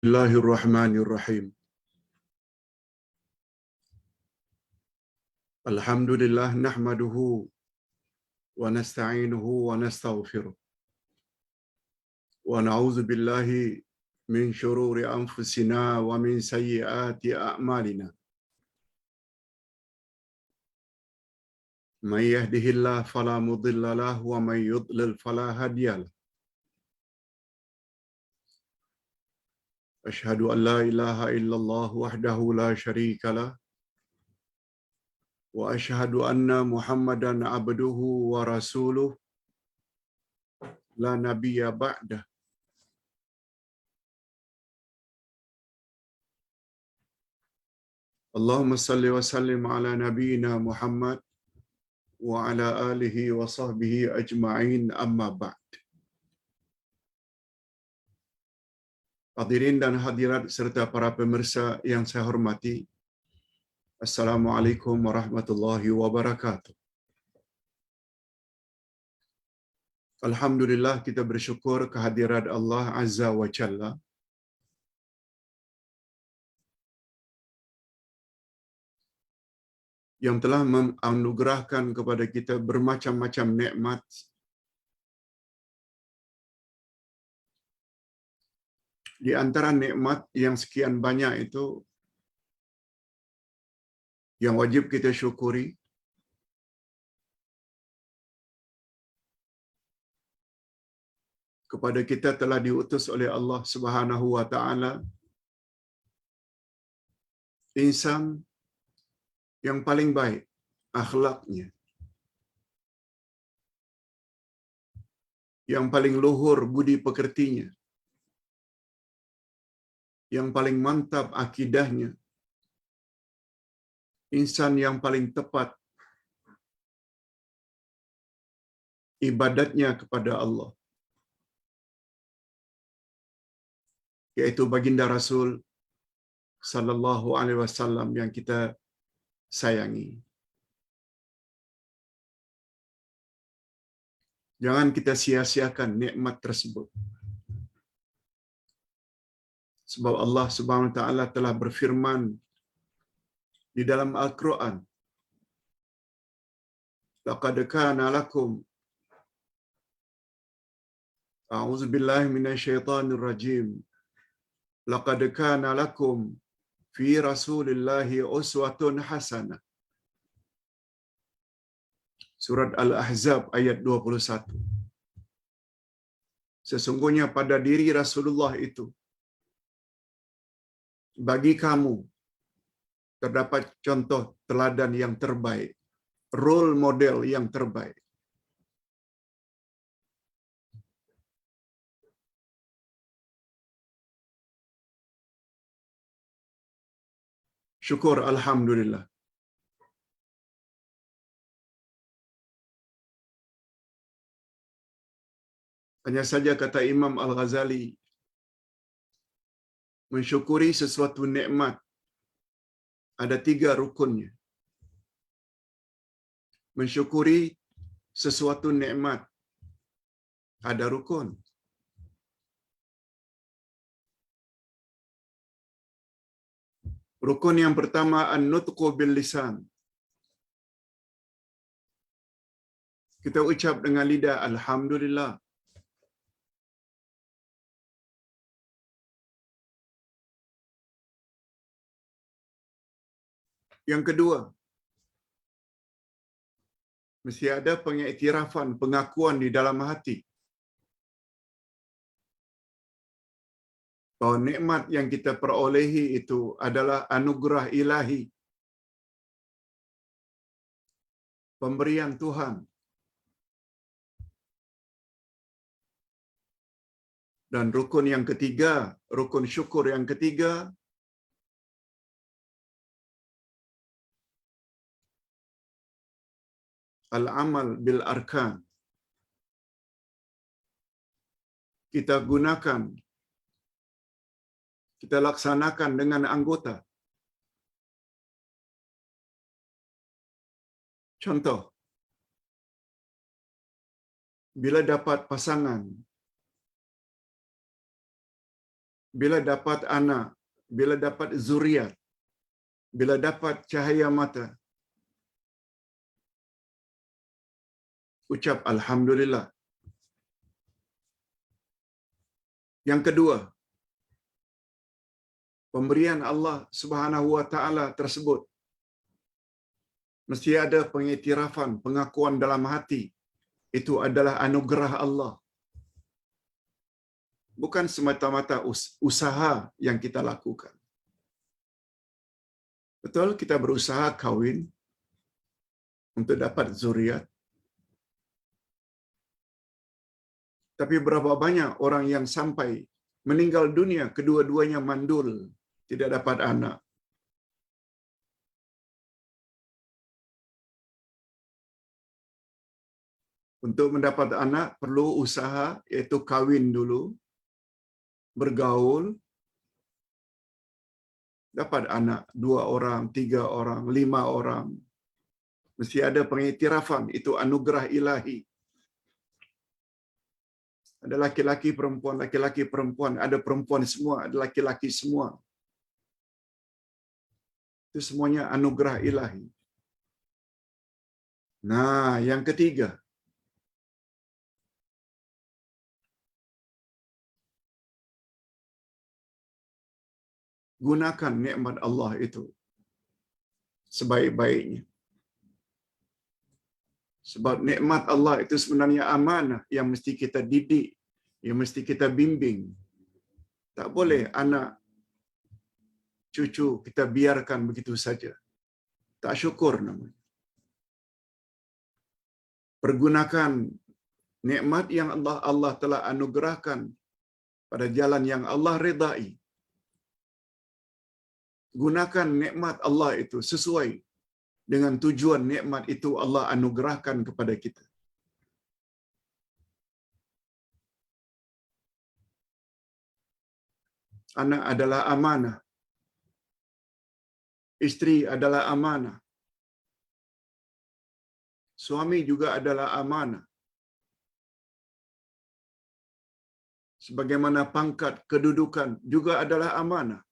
Bismillahirrahmanirrahim. Alhamdulillah nahmaduhu wa nasta'inuhu wa nastaghfiruh. Wa na'udzu billahi min shururi anfusina wa min sayyiati a'malina. May yahdihillahu fala mudilla lahu wa may yudlil fala hadiya lahu. Asyhadu an la ilaha illallah wahdahu la syarika lah wa asyhadu anna Muhammadan abduhu wa rasuluh la nabiyya ba'dah. Allahumma salli wa sallim ala nabiyyina Muhammad wa ala alihi wa sahbihi ajma'in, amma ba'd. Hadirin dan hadirat serta para pemirsa yang saya hormati, Assalamualaikum warahmatullahi wabarakatuh. Alhamdulillah, kita bersyukur kehadirat Allah Azza wa Jalla yang telah menganugerahkan kepada kita bermacam-macam nikmat. Di antara nikmat yang sekian banyak itu, yang wajib kita syukuri, kepada kita telah diutus oleh Allah Subhanahu wa taala insan yang paling baik akhlaknya, yang paling luhur budi pekertinya, yang paling mantap akidahnya, insan yang paling tepat ibadatnya kepada Allah, yaitu baginda Rasul sallallahu alaihi wasallam yang kita sayangi. Jangan kita sia-siakan nikmat tersebut. Sebab Allah Subhanahu wa taala telah berfirman di dalam Al-Quran, laqad kana lakum, a'udzu billahi minasyaitonir rajim, laqad kana lakum fi rasulillahi uswatun hasanah. Surat Al-Ahzab ayat 21. Sesungguhnya pada diri Rasulullah itu, bagi kamu terdapat contoh teladan yang terbaik, role model yang terbaik. Syukur alhamdulillah. Hanya saja kata Imam Al-Ghazali, mensyukuri sesuatu nikmat ada 3 rukunnya. Mensyukuri sesuatu nikmat ada rukun. Rukun yang pertama, an-nutqu bil lisan. Kita ucap dengan lidah alhamdulillah. Yang kedua, mesti ada pengiktirafan, pengakuan di dalam hati bahawa nikmat yang kita perolehi itu adalah anugerah ilahi, pemberian Tuhan. Dan rukun yang ketiga, rukun syukur yang ketiga, al-amal bil arkan. Kita gunakan, kita laksanakan dengan anggota. Contoh, bila dapat pasangan bila dapat anak, bila dapat zuriat, bila dapat cahaya mata, ucap alhamdulillah. Yang kedua, pemberian Allah Subhanahu wa taala tersebut mesti ada pengiktirafan, pengakuan dalam hati. Itu adalah anugerah Allah. Bukan semata-mata usaha yang kita lakukan. Betul, kita berusaha kawin untuk dapat zuriat. Tapi berapa banyak orang yang sampai meninggal dunia, kedua-duanya mandul, tidak dapat anak. Untuk mendapat anak perlu usaha, iaitu kawin dulu, bergaul, dapat anak 2 orang, 3 orang, 5 orang. Mesti ada pengiktirafan, itu anugerah ilahi. Ada laki-laki perempuan, ada perempuan semua, ada laki-laki semua. Itu semuanya anugerah ilahi. Nah, yang ketiga, gunakan nikmat Allah itu sebaik-baiknya. Sebab nikmat Allah itu sebenarnya amanah yang mesti kita didik, yang mesti kita bimbing. Tak boleh anak cucu kita biarkan begitu saja. Tak syukur namanya. Pergunakan nikmat yang Allah telah anugerahkan pada jalan yang Allah redai. Gunakan nikmat Allah itu sesuai dengan tujuan nikmat itu Allah anugerahkan kepada kita. Anak adalah amanah. Isteri adalah amanah. Suami juga adalah amanah. Sebagaimana pangkat kedudukan juga adalah amanah.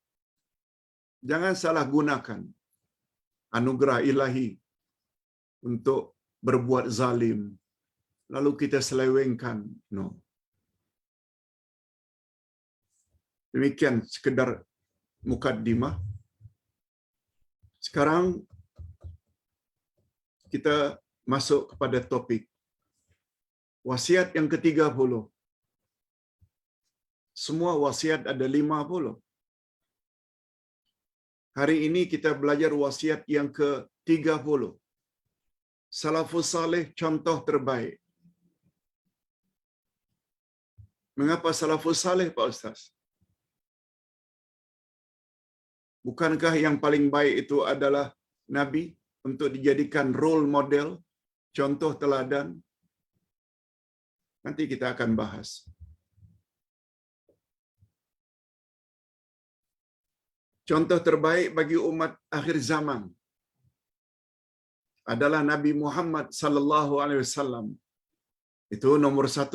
Jangan salah gunakan anugerah ilahi untuk berbuat zalim, lalu kita selewengkan. No. Demikian sekedar mukaddimah. Sekarang kita masuk kepada topik wasiat yang ke-30. Semua wasiat ada 50. Hari ini kita belajar wasiat yang ke-30. Salafus salih contoh terbaik. Mengapa salafus salih, Pak Ustaz? Bukankah yang paling baik itu adalah Nabi untuk dijadikan role model, contoh teladan? Nanti kita akan bahas. Contoh terbaik bagi umat akhir zaman adalah Nabi Muhammad sallallahu alaihi wasallam. Itu nomor 1.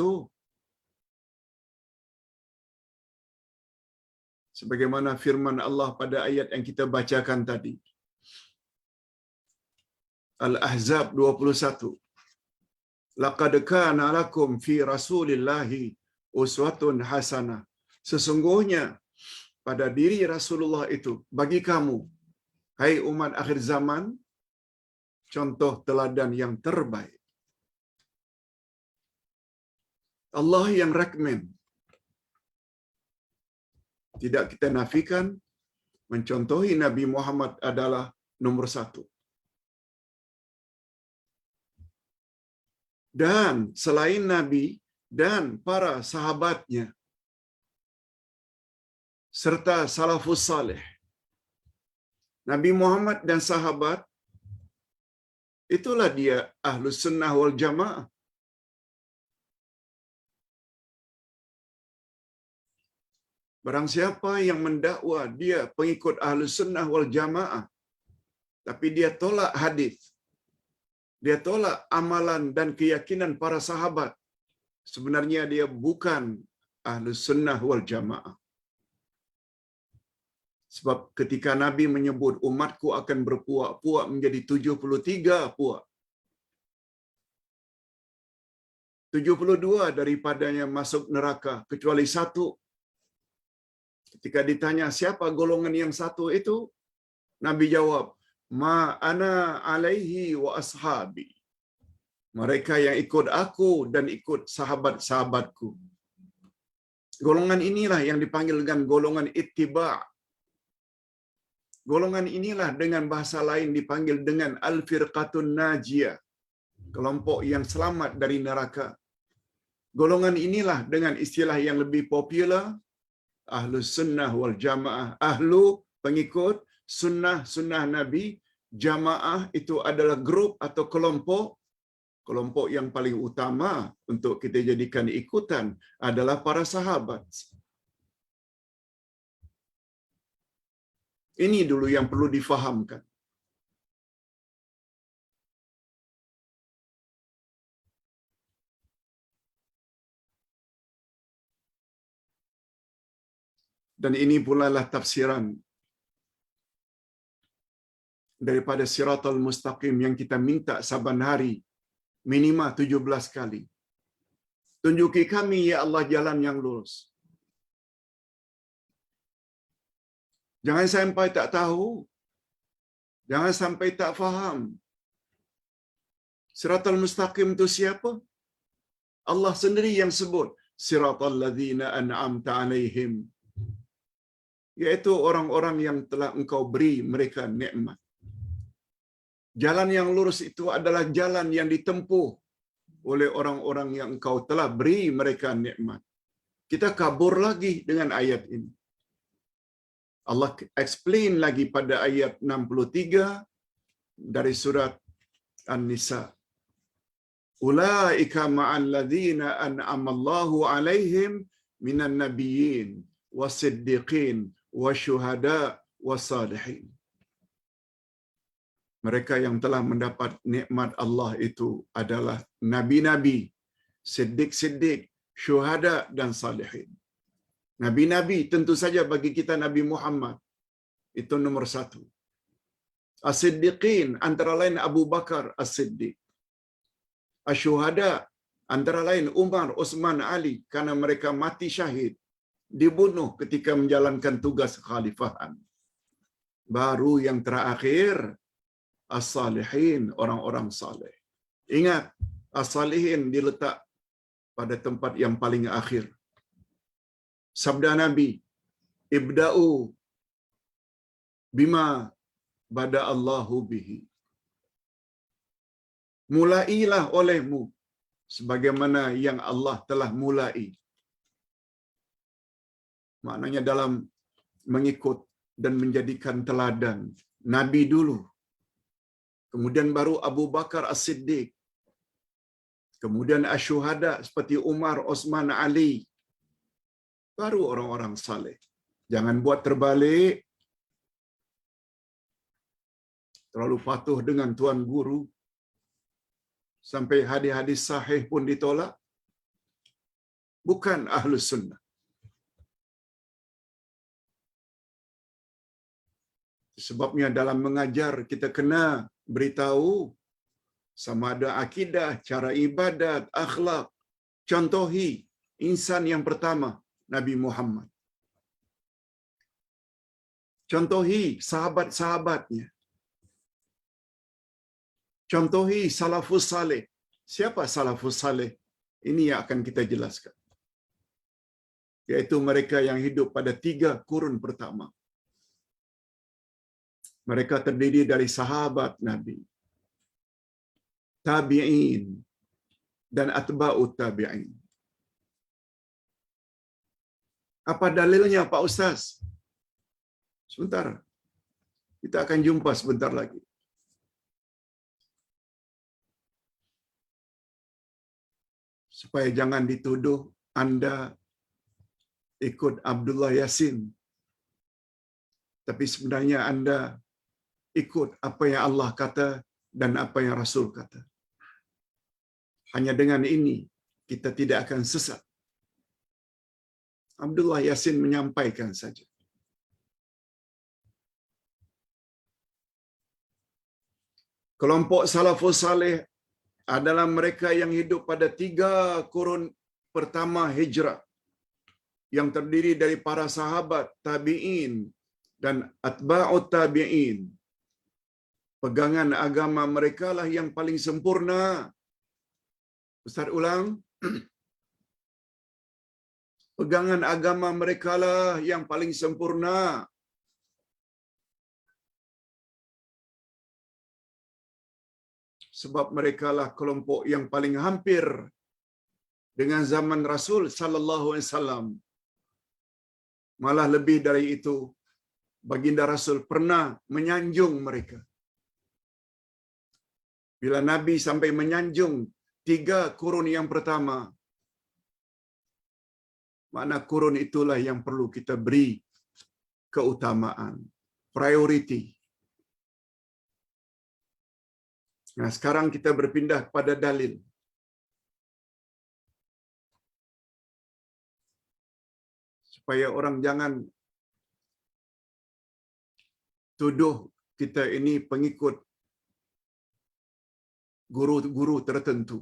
Sebagaimana firman Allah pada ayat yang kita bacakan tadi. Al-Ahzab 21. Laqad kana lakum fi Rasulillahi uswatun hasanah. Sesungguhnya pada diri Rasulullah itu bagi kamu, hai umat akhir zaman, contoh teladan yang terbaik. Allah yang recommend. Tidak kita nafikan, mencontohi Nabi Muhammad adalah nomor 1. Dan selain Nabi dan para sahabatnya, serta salafus salih, Nabi Muhammad dan sahabat, itulah dia Ahlus Sunnah wal Jamaah. Barang siapa yang mendakwa dia pengikut Ahlus Sunnah wal Jamaah, tapi dia tolak hadis, dia tolak amalan dan keyakinan para sahabat, sebenarnya dia bukan Ahlus Sunnah wal Jamaah. Sebab ketika Nabi menyebut umatku akan berpuak-puak menjadi 73 puak. 72 daripadanya masuk neraka kecuali satu. Ketika ditanya siapa golongan yang satu itu, Nabi jawab, "Ma ana alaihi wa ashabi." Mereka yang ikut aku dan ikut sahabat-sahabatku. Golongan inilah yang dipanggil dengan golongan ittiba'. Golongan inilah dengan bahasa lain dipanggil dengan al-firqatun najiyah, kelompok yang selamat dari neraka. Golongan inilah dengan istilah yang lebih popular, Ahlus Sunnah wal Jamaah. Ahlu pengikut sunnah Nabi, Jamaah itu adalah grup atau kelompok yang paling utama untuk kita jadikan ikutan adalah para sahabat. Ini dulu yang perlu difahamkan. Dan ini pula lah tafsiran daripada Siratal Mustaqim yang kita minta saban hari minima 17 kali. Tunjuki kami ya Allah jalan yang lurus. Jangan sampai tak tahu. Jangan sampai tak faham. Siratal Mustaqim itu siapa? Allah sendiri yang sebut. Siratal ladzina an'amta alaihim. Yaitu orang-orang yang telah engkau beri mereka nikmat. Jalan yang lurus itu adalah jalan yang ditempuh oleh orang-orang yang engkau telah beri mereka nikmat. Kita kabur lagi dengan ayat ini. Allah explain lagi pada ayat 63 dari surat An-Nisa. Ulaika ma'al ladzina an'amallahu 'alaihim minan nabiyyin wasiddiqin wasyuhada wassalihin. Mereka yang telah mendapat nikmat Allah itu adalah nabi-nabi, siddiq-siddiq, syuhada dan salihin. Nabi-nabi tentu saja bagi kita Nabi Muhammad itu nomor satu. As-siddiqin antara lain Abu Bakar As-Siddiq. Asyuhada antara lain Umar, Utsman, Ali karena mereka mati syahid, dibunuh ketika menjalankan tugas khalifahan. Baru yang terakhir as-salihin, orang-orang saleh. Ingat, as-salihin diletak pada tempat yang paling akhir. Sabda Nabi, ibda'u bima bada Allahu bihi. Mulailah olehmu sebagaimana yang Allah telah mulai. Maknanya dalam mengikut dan menjadikan teladan Nabi dulu. Kemudian baru Abu Bakar As-Siddiq. Kemudian asyuhada seperti Umar, Utsman, Ali. Baru orang-orang saleh. Jangan buat terbalik. Terlalu patuh dengan tuan guru. Sampai hadis-hadis sahih pun ditolak. Bukan Ahlus Sunnah. Sebabnya dalam mengajar kita kena beritahu sama ada akidah, cara ibadat, akhlak. Contohi insan yang pertama, Nabi Muhammad. Contohi sahabat-sahabatnya. Contohi salafus saleh. Siapa salafus saleh? Ini yang akan kita jelaskan. Yaitu mereka yang hidup pada 3 kurun pertama. Mereka terdiri dari sahabat Nabi, tabi'in, dan atba'ut tabi'in. Apa dalilnya Pak Ustaz? Sebentar. Kita akan jumpa sebentar lagi. Supaya jangan dituduh Anda ikut Abdullah Yasin. Tapi sebenarnya Anda ikut apa yang Allah kata dan apa yang Rasul kata. Hanya dengan ini kita tidak akan sesat. Abdullah Yasin menyampaikan saja. Kelompok salafus saleh adalah mereka yang hidup pada 3 kurun pertama hijrah, yang terdiri dari para sahabat, tabi'in, dan atba'ut tabi'in. Pegangan agama mereka lah yang paling sempurna. Ustaz ulang. Pegangan agama mereka lah yang paling sempurna. Sebab mereka lah kelompok yang paling hampir dengan zaman Rasul sallallahu alaihi wasallam. Malah lebih dari itu, baginda Rasul pernah menyanjung mereka. Bila Nabi sampai menyanjung 3 kurun yang pertama, makna kurun itulah yang perlu kita beri keutamaan, priority. Nah, sekarang kita berpindah kepada dalil. Supaya orang jangan tuduh kita ini pengikut guru-guru tertentu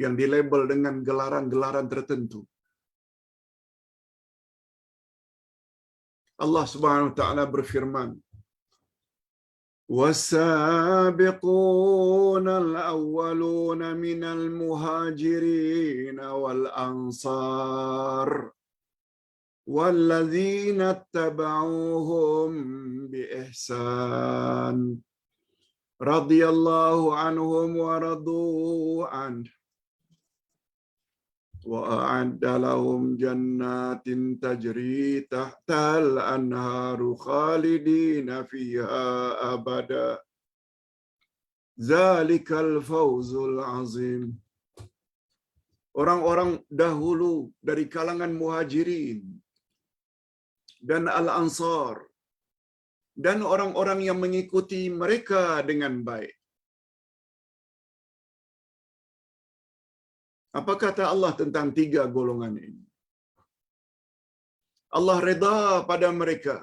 yang dilabel dengan gelaran-gelaran tertentu. Allah Subhanahu wa taala berfirman, وَالسَّابِقُونَ الْأَوَّلُونَ مِنَ الْمُهَاجِرِينَ وَالْأَنصَارِ وَالَّذِينَ اتَّبَعُوهُم بِإِحْسَانٍ رَضِيَ اللَّهُ عَنْهُمْ وَرَضُوا عَنْهُ وَأَعَدَّ لَهُمْ جَنَّاتٍ تَجْرِي تَحْتَهَا الْأَنْهَارُ خَالِدِينَ فِيهَا أَبَدًا ذَلِكَ الْفَوْزُ الْعَظِيمُ. Orang-orang dahulu dari kalangan muhajirin dan al-ansar dan orang-orang yang mengikuti mereka dengan baik. Apa kata Allah tentang 3 golongan ini? Allah redha pada mereka.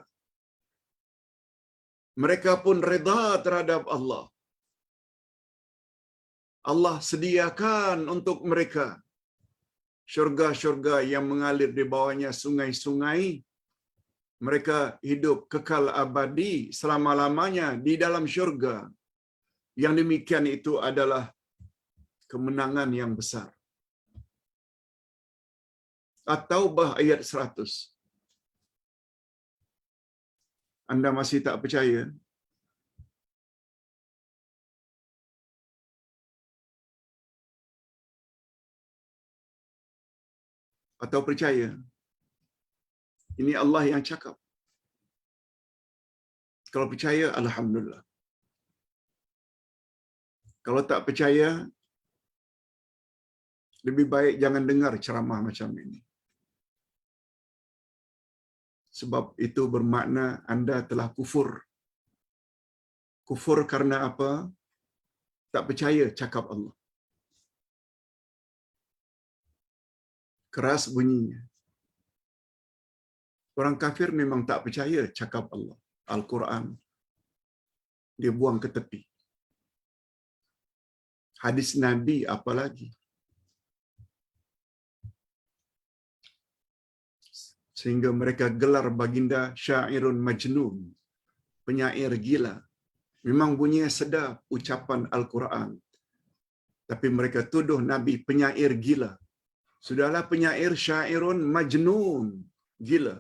Mereka pun redha terhadap Allah. Allah sediakan untuk mereka syurga-syurga yang mengalir di bawahnya sungai-sungai. Mereka hidup kekal abadi selama-lamanya di dalam syurga. Yang demikian itu adalah kemenangan yang besar. At-Taubah ayat 100. Anda masih tak percaya? Atau percaya? Ini Allah yang cakap. Kalau percaya, alhamdulillah. Kalau tak percaya, lebih baik jangan dengar ceramah macam ini. Sebab itu bermakna anda telah kufur. Kufur karena apa? Tak percaya cakap Allah. Keras bunyinya. Orang kafir memang tak percaya cakap Allah. Al-Quran. Dia buang ke tepi. Hadis Nabi apalagi. Sehingga mereka gelar baginda syairun majnun, penyair gila. Memang bunyinya sedap ucapan Al-Quran. Tapi mereka tuduh Nabi penyair gila. Sudahlah penyair syairun majnun, gila.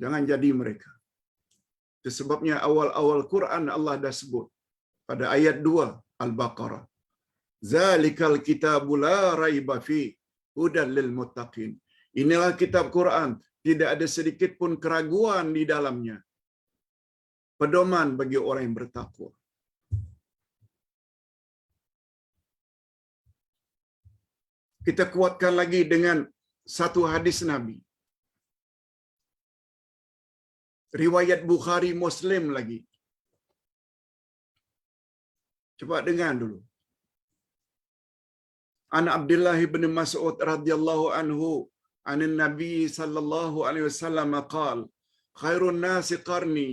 Jangan jadi mereka. Itu sebabnya awal-awal Quran Allah dah sebut. Pada ayat 2 Al-Baqarah. Zalikal kitabu la raiba fi hudan lil muttaqin. Inilah kitab Quran, tidak ada sedikit pun keraguan di dalamnya. Pedoman bagi orang yang bertakwa. Kita kuatkan lagi dengan satu hadis Nabi. Riwayat Bukhari Muslim lagi. Coba dengar dulu. An Abdullah bin Mas'ud radhiyallahu anhu, an Nabi sallallahu alaihi wasallam qaal, khairun nasi qarni,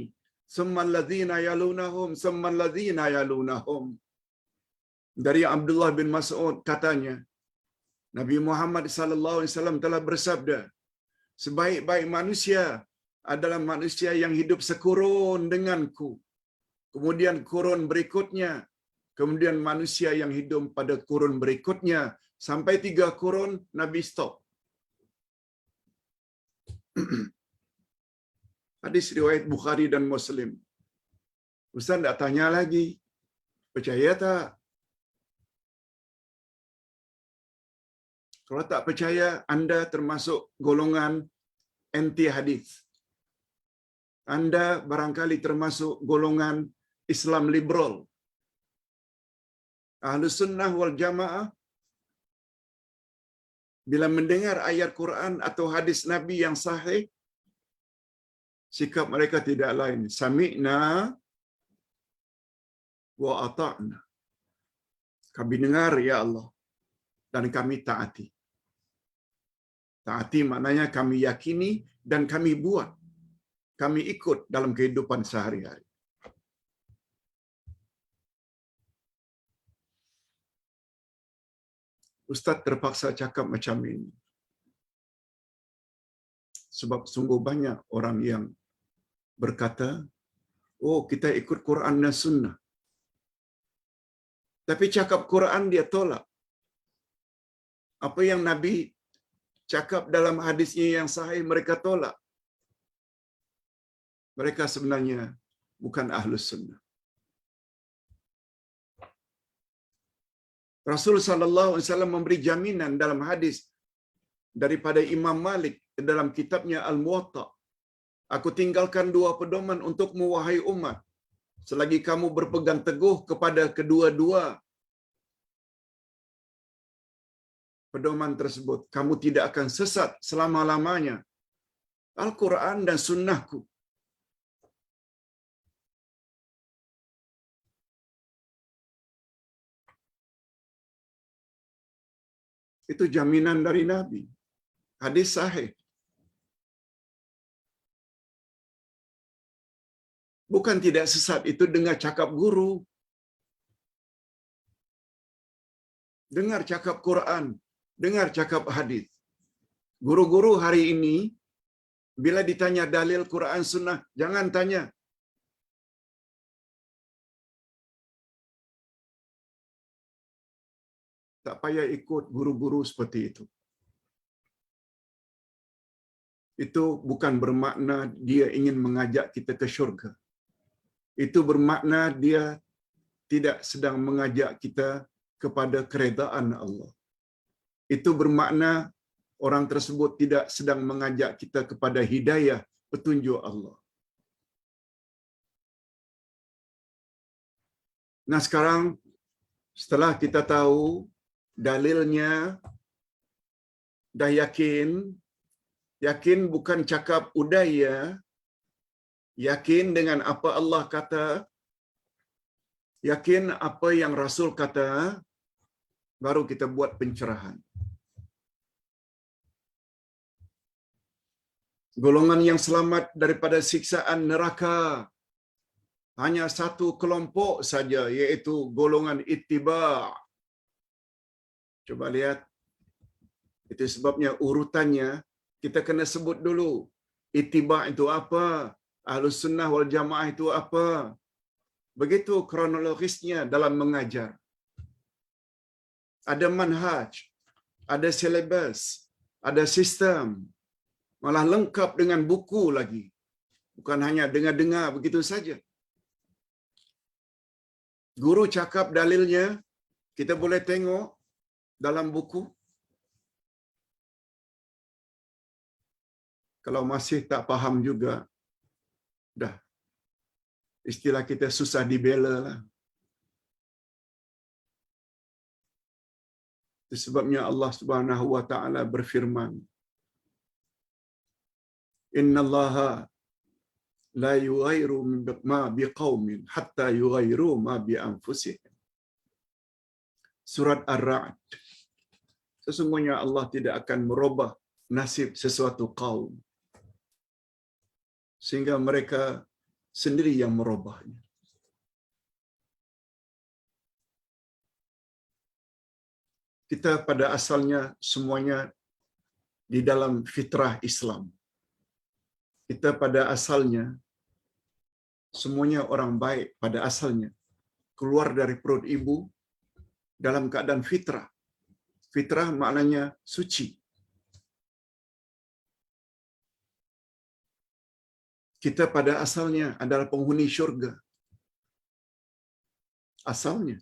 summa alladhina yalunahum, summa alladhina yalunahum. Dari Abdullah bin Mas'ud katanya, Nabi Muhammad sallallahu alaihi wasallam telah bersabda, sebaik-baik manusia adalah manusia yang hidup sekurun denganku. Kemudian kurun berikutnya, kemudian manusia yang hidup pada kurun berikutnya, sampai 3 kurun Nabi stop. Hadis riwayat Bukhari dan Muslim. Ustaz tak tanya lagi, percaya tak? Kalau tak percaya, Anda termasuk golongan anti hadis. Anda barangkali termasuk golongan Islam liberal. Ahlus Sunnah wal Jamaah bila mendengar ayat Quran atau hadis Nabi yang sahih, sikap mereka tidak lain. Sami'na wa ata'na. Kami dengar ya Allah dan kami taati. Taati maknanya kami yakini dan kami buat. Kami ikut dalam kehidupan sehari-hari. Ustaz terpaksa cakap macam ini. Sebab sungguh banyak orang yang berkata, oh kita ikut Quran dan Sunnah. Tapi cakap Quran dia tolak. Apa yang Nabi cakap dalam hadisnya yang sahih mereka tolak. Mereka sebenarnya bukan Ahlus Sunnah. Rasul sallallahu alaihi wasallam memberi jaminan dalam hadis daripada Imam Malik dalam kitabnya Al-Muwatta. Aku tinggalkan 2 pedoman untukmu wahai umat. Selagi kamu berpegang teguh kepada kedua-dua pedoman tersebut, kamu tidak akan sesat selama-lamanya. Al-Quran dan Sunnahku. Itu jaminan dari Nabi. Hadis sahih. Bukan tidak sesat, itu dengar cakap guru. Dengar cakap Quran, dengar cakap hadis. Guru-guru hari ini, bila ditanya dalil Quran Sunnah, jangan tanya. Tak payah ikut guru-guru seperti itu. Itu bukan bermakna dia ingin mengajak kita ke syurga. Itu bermakna dia tidak sedang mengajak kita kepada keredaan Allah. Itu bermakna orang tersebut tidak sedang mengajak kita kepada hidayah petunjuk Allah. Nah sekarang setelah kita tahu dalilnya, dah yakin bukan cakap udaya, yakin dengan apa Allah kata, yakin apa yang Rasul kata, baru kita buat pencerahan. Golongan yang selamat daripada siksaan neraka hanya satu kelompok saja, iaitu golongan ittiba'. Coba lihat. Itu sebabnya urutannya kita kena sebut dulu. Ittiba' itu apa? Ahlus Sunnah wal Jamaah itu apa? Begitu kronologisnya dalam mengajar. Ada manhaj, ada silabus, ada sistem. Malah lengkap dengan buku lagi. Bukan hanya dengar-dengar begitu saja. Guru cakap dalilnya, kita boleh tengok dalam buku. Kalau masih tak faham juga, dah istilah kita susah dibela lah. Itu sebabnya Allah Subhanahu wa taala berfirman, innallaha la yughayyiru ma biqaumin hatta yughayyiru ma bi anfusihim. Surat Ar-Ra'd. Sesungguhnya Allah tidak akan merubah nasib sesuatu kaum sehingga mereka sendiri yang merubahnya. Kita pada asalnya semuanya di dalam fitrah Islam. Kita pada asalnya semuanya orang baik pada asalnya. Keluar dari perut ibu dalam keadaan fitrah. Fitrah maknanya suci. Kita pada asalnya adalah penghuni syurga. Asalnya.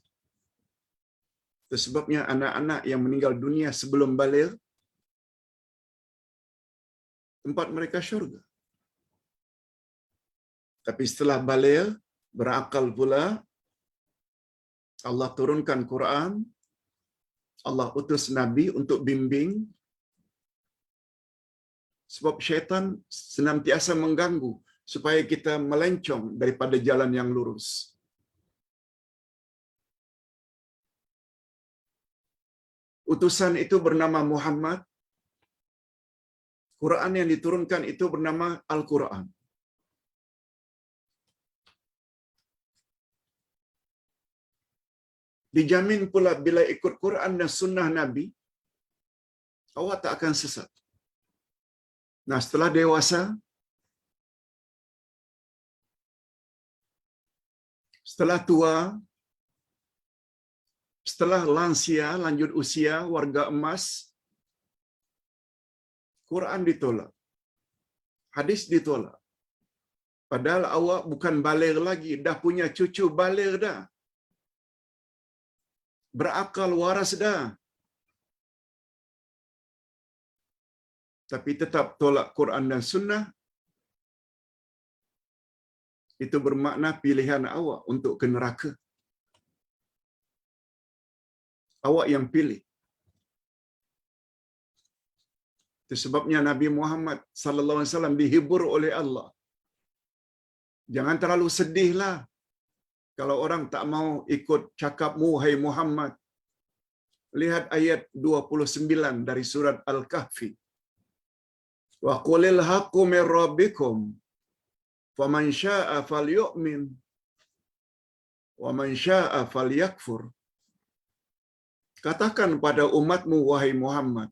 Itu sebabnya anak-anak yang meninggal dunia sebelum baligh, tempat mereka syurga. Tapi setelah baligh, berakal pula, Allah turunkan Quran, Allah utus Nabi untuk bimbing, sebab syaitan senantiasa mengganggu supaya kita melencong daripada jalan yang lurus. Utusan itu bernama Muhammad. Quran yang diturunkan itu bernama Al-Quran. Dijamin pula bila ikut Quran dan sunnah Nabi, awak tak akan sesat. Nah, setelah dewasa, setelah tua, setelah lansia, lanjut usia, warga emas, Quran ditolak. Hadis ditolak. Padahal awak bukan baligh lagi, dah punya cucu baligh dah. Berakal waras dah. Tapi tetap tolak Quran dan sunnah, itu bermakna pilihan awak untuk ke neraka. Awak yang pilih. Itu sebabnya Nabi Muhammad sallallahu alaihi wasallam dihibur oleh Allah. Jangan terlalu sedihlah kalau orang tak mau ikut cakapmu, hai Muhammad. Lihat ayat 29 dari surat Al-Kahfi. Wa qulil haqqu mir rabbikum faman syaa'a falyu'min wa man syaa'a falyakfur. Katakan pada umatmu, wahai Muhammad,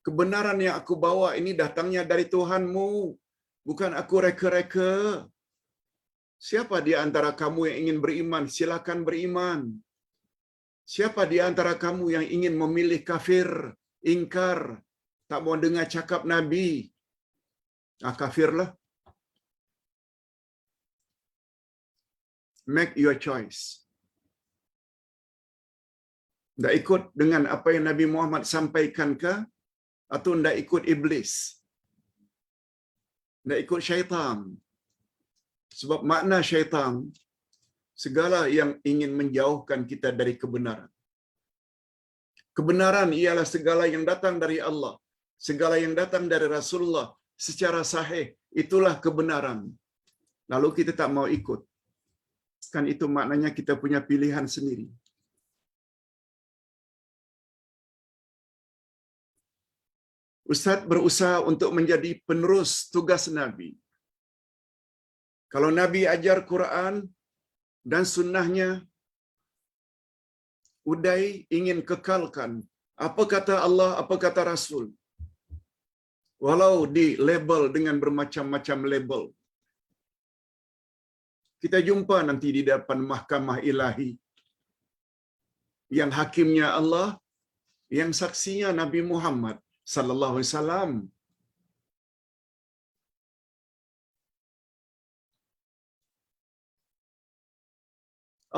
kebenaran yang aku bawa ini datangnya dari Tuhanmu, bukan aku reka-reka. Siapa di antara kamu yang ingin beriman, silakan beriman. Siapa di antara kamu yang ingin memilih kafir, ingkar, tak mau dengar cakap Nabi, kafirlah. Make your choice. Ndak ikut dengan apa yang Nabi Muhammad sampaikan ke, atau ndak ikut iblis, ndak ikut syaitan. Sebab makna syaitan, segala yang ingin menjauhkan kita dari kebenaran. Kebenaran ialah segala yang datang dari Allah, segala yang datang dari Rasulullah secara sahih, itulah kebenaran. Lalu kita tak mau ikut. Kan itu maknanya kita punya pilihan sendiri. Ustaz berusaha untuk menjadi penerus tugas Nabi. Kalau Nabi ajar Quran dan sunnahnya, udai ingin kekalkan apa kata Allah, apa kata Rasul. Walau di label dengan bermacam-macam label. Kita jumpa nanti di depan mahkamah ilahi. Yang hakimnya Allah, yang saksinya Nabi Muhammad sallallahu alaihi wasallam.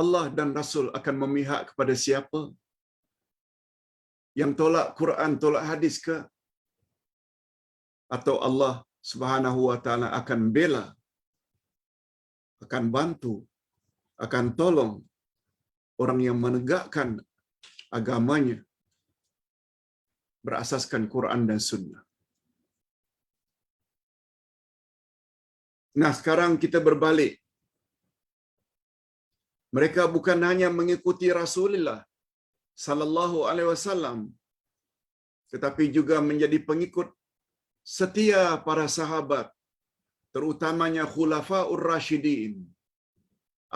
Allah dan Rasul akan memihak kepada siapa? Yang tolak Quran, tolak hadis ke? Atau Allah Subhanahu wa taala akan bela, akan bantu, akan tolong orang yang menegakkan agamanya berasaskan Quran dan Sunnah. Nah, sekarang kita berbalik. Mereka bukan hanya mengikuti Rasulullah sallallahu alaihi wasallam, tetapi juga menjadi pengikut setia para sahabat terutamanya Khulafaur Rasyidin,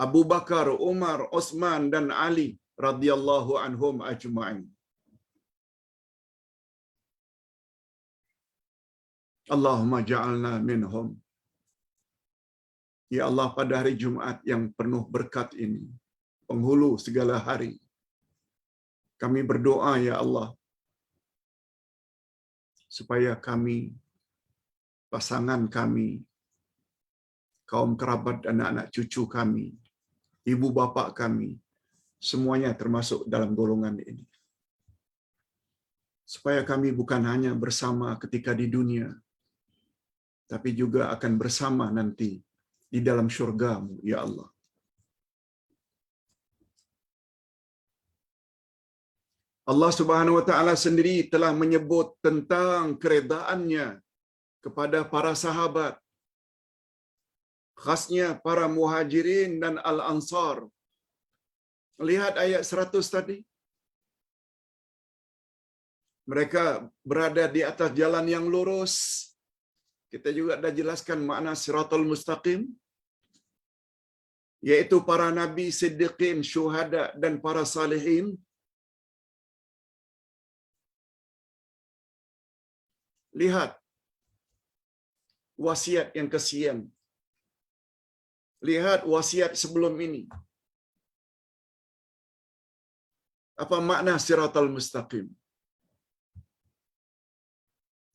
Abu Bakar, Umar, Utsman dan Ali radhiyallahu anhum ajma'in. Allahumma ja'alna minhum. Ya Allah, pada hari Jumaat yang penuh berkat ini, penghulu segala hari, kami berdoa ya Allah, supaya kami, pasangan kami, kaum kerabat dan anak cucu kami, ibu bapa kami, semuanya termasuk dalam golongan ini. Supaya kami bukan hanya bersama ketika di dunia, tapi juga akan bersama nanti di dalam syurga-Mu, ya Allah. Allah Subhanahu wa taala sendiri telah menyebut tentang keredaannya kepada para sahabat, khasnya para muhajirin dan al-ansar. Lihat ayat 100 tadi. Mereka berada di atas jalan yang lurus. Kita juga dah jelaskan makna siratal mustaqim, yaitu para nabi, siddiqin, syuhada dan para salihin. Lihat wasiat yang kesian. Lihat wasiat sebelum ini. Apa makna siratal mustaqim?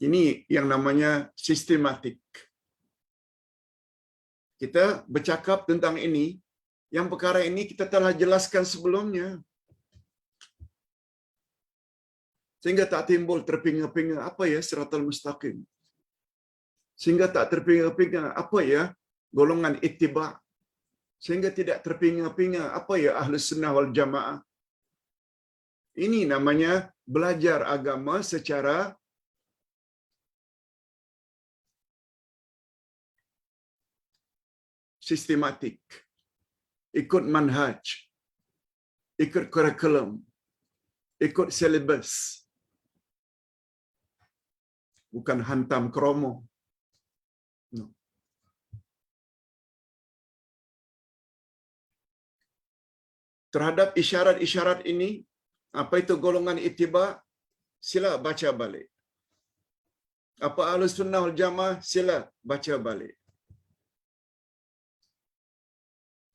Ini yang namanya sistematik. Kita bercakap tentang ini, yang perkara ini kita telah jelaskan sebelumnya. Sehingga tak timbul terpinga-pinga, apa ya siratal mustaqim? Sehingga tak terpinga-pinga, apa ya golongan ittiba'? Sehingga tidak terpinga-pinga, apa ya Ahlus Sunnah wal Jamaah? Ini namanya belajar agama secara sistematik, ikut manhaj, ikut kurikulum, ikut silabus, bukan hantam kromo. No. Terhadap isyarat-isyarat ini, apa itu golongan ittiba'? Sila baca balik. Apa Ahlus Sunnah wal Jamaah? Sila baca balik.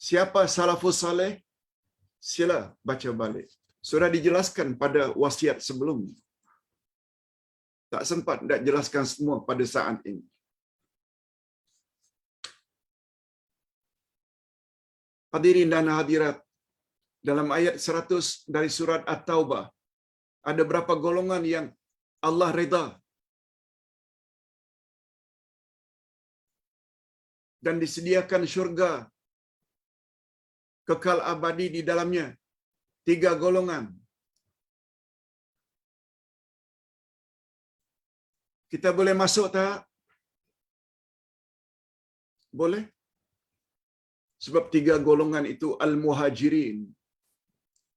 Siapa salafus saleh? Sila baca balik. Sudah dijelaskan pada wasiat sebelumnya. Tak sempat nak jelaskan semua pada saat ini. Hadirin dan hadirat, dalam ayat 100 dari surat At-Taubah, ada berapa golongan yang Allah redha dan disediakan syurga kekal abadi di dalamnya? 3 golongan. Kita boleh masuk tak? Boleh. Sebab 3 golongan itu al-muhajirin,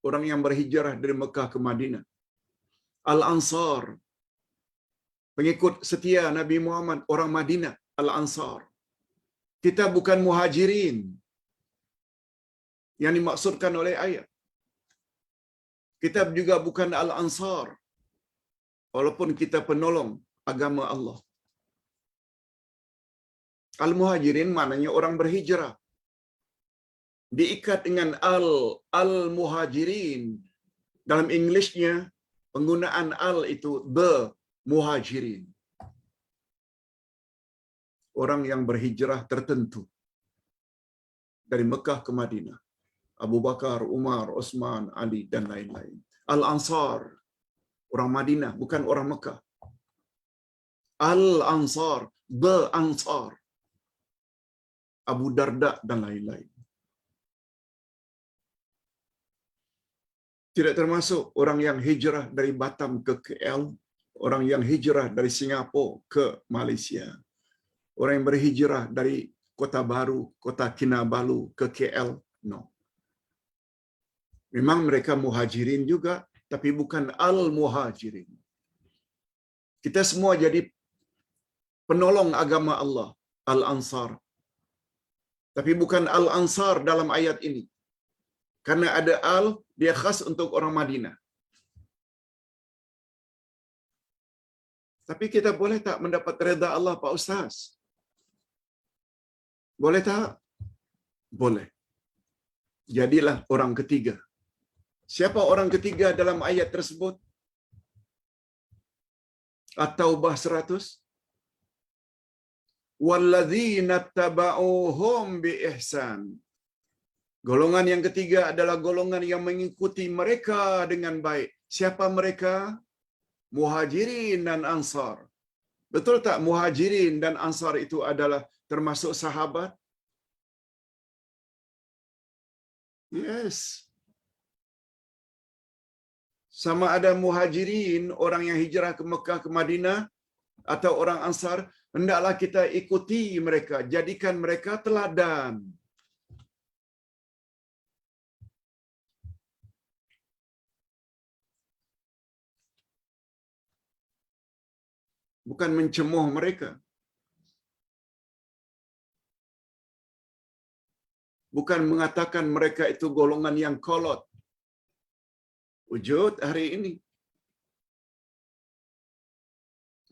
orang yang berhijrah dari Mekah ke Madinah. Al-ansar, pengikut setia Nabi Muhammad, orang Madinah, al-ansar. Kita bukan muhajirin yang dimaksudkan oleh ayat. Kita juga bukan al-ansar, walaupun kita penolong agama Allah. Al-muhajirin maknanya orang berhijrah. Diikat dengan al-muhajirin. Dalam Englishnya, penggunaan al itu the muhajirin. Orang yang berhijrah tertentu dari Mekah ke Madinah. Abu Bakar, Umar, Utsman, Ali dan lain-lain. Al-ansar, orang Madinah, bukan orang Mekah. Al-ansar, the ansar. Abu Darda dan lain-lain. Tidak termasuk orang yang hijrah dari Batam ke KL, orang yang hijrah dari Singapura ke Malaysia, orang yang berhijrah dari Kota Baru, Kota Kinabalu ke KL. No. Memang mereka muhajirin juga, tapi bukan al-muhajirin. Kita semua jadi penolong agama Allah, Al-Ansar. Tapi bukan Al-Ansar dalam ayat ini. Karena ada Al, dia khas untuk orang Madinah. Tapi kita boleh tak mendapat redha Allah, Pak Ustaz? Boleh tak? Boleh. Jadilah orang ketiga. Siapa orang ketiga dalam ayat tersebut? At-Taubah 100. Walladzina tabauhum bi ihsan. Golongan yang ketiga adalah golongan yang mengikuti mereka dengan baik. Siapa mereka? Muhajirin dan Ansar. Betul tak Muhajirin dan Ansar itu adalah termasuk sahabat? Yes. Sama ada Muhajirin, orang yang hijrah ke Mekah ke Madinah, atau orang Ansar, hendaklah kita ikuti mereka, jadikan mereka teladan. Bukan mencemuh mereka. Bukan mengatakan mereka itu golongan yang kolot. Wujud hari ini.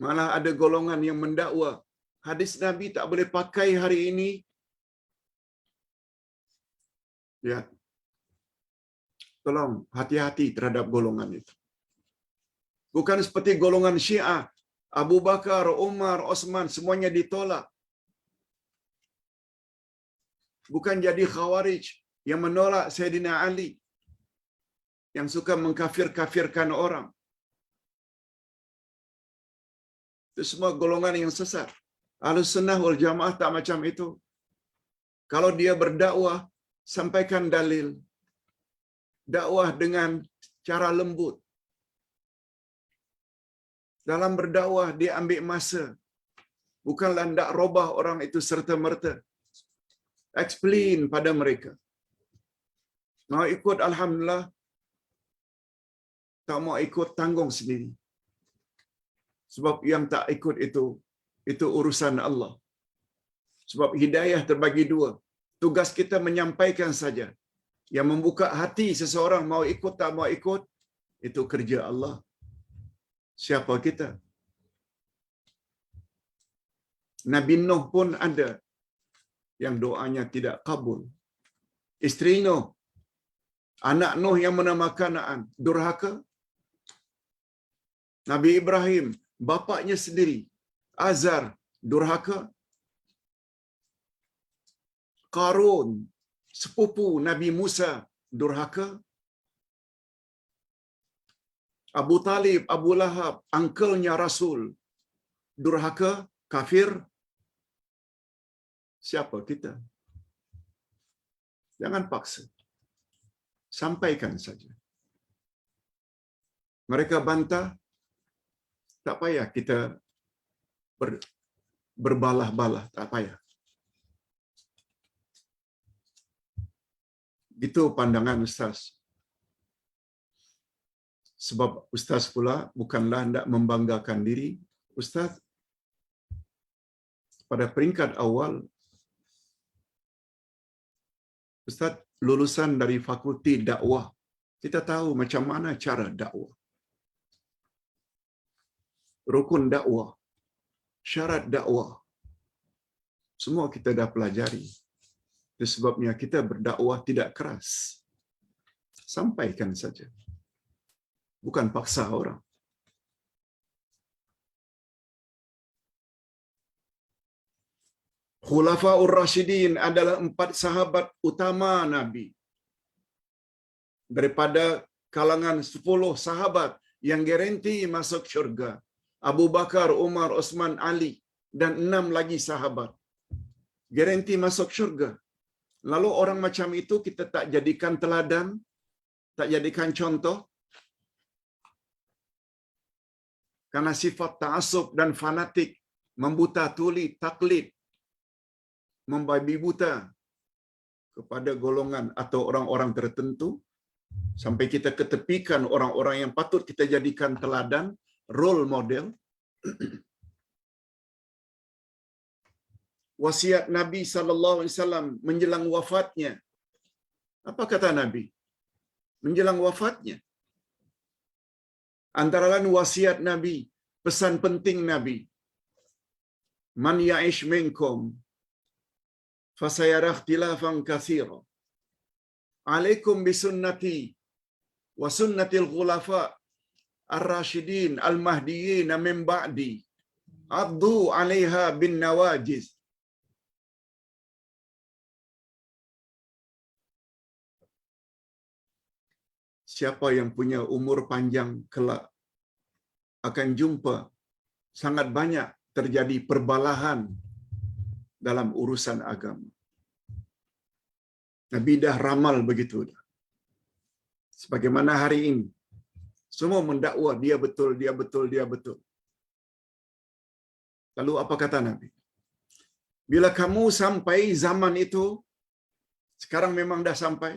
Malah ada golongan yang mendakwa hadis Nabi tak boleh pakai hari ini. Ya. Tolong hati-hati terhadap golongan itu. Bukan seperti golongan Syiah. Abu Bakar, Umar, Osman semuanya ditolak. Bukan jadi Khawarij yang menolak Sayyidina Ali, yang suka mengkafir-kafirkan orang. Itu semua golongan yang sesat. Ahlus Sunnah wal Jamaah tak macam itu. Kalau dia berdakwah, sampaikan dalil. Dakwah dengan cara lembut. Dalam berdakwah dia ambil masa. Bukanlah hendak robah orang itu serta-merta. Explain pada mereka. Mau ikut alhamdulillah. Tak mau ikut tanggung sendiri. Sebab yang tak ikut itu urusan Allah. Sebab hidayah terbagi dua. Tugas kita menyampaikan saja. Yang membuka hati seseorang mau ikut tak mau ikut, itu kerja Allah. Siapa kita? Nabi Nuh pun ada yang doanya tidak kabul. Isteri Nuh, anak Nuh yang bernama Kanaan, durhaka. Nabi Ibrahim, bapaknya sendiri, Azar, durhaka. Qarun, sepupu Nabi Musa, durhaka. Abu Talib, Abu Lahab, uncle-nya Rasul, durhaka, kafir. Siapa kita? Jangan paksa. Sampaikan saja. Mereka bantah, tak payah kita berbalah-balah, tak payah. Itu pandangan Ustaz. Sebab Ustaz pula bukanlah hendak membanggakan diri. Ustaz pada peringkat awal, Ustaz lulusan dari fakulti dakwah. Kita tahu macam mana cara dakwah. Rukun dakwah, syarat dakwah. Semua kita dah pelajari. Itu sebabnya kita berdakwah tidak keras. Sampaikan saja. Bukan paksa orang. Khulafaur Rasyidin adalah 4 sahabat utama Nabi. Daripada kalangan 10 sahabat yang garanti masuk syurga. Abu Bakar, Umar, Osman, Ali dan 6 lagi sahabat. Garanti masuk syurga. Lalu orang macam itu kita tak jadikan teladan, tak jadikan contoh. Karena sifat ta'assub dan fanatik, membuta tuli, taklid, membabi buta kepada golongan atau orang-orang tertentu, sampai kita ketepikan orang-orang yang patut kita jadikan teladan, role model. wasiat Nabi sallallahu alaihi wasallam menjelang wafatnya. Apa kata Nabi menjelang wafatnya? Antara lain wasiat Nabi, pesan penting Nabi. Man ya'ish minkum fasayara ikhtilafan katsira. Alaikum bisunnati wa sunnatil khulafa ar-rasyidin al-mahdiyyin min ba'di. Addu 'alaiha bin nawajiz. Siapa yang punya umur panjang kelak akan jumpa sangat banyak terjadi perbalahan dalam urusan agama. Nabi dah ramal begitu dah. Sebagaimana hari ini semua mendakwa dia betul, dia betul, dia betul. Lalu apa kata Nabi? Bila kamu sampai zaman itu, sekarang memang dah sampai.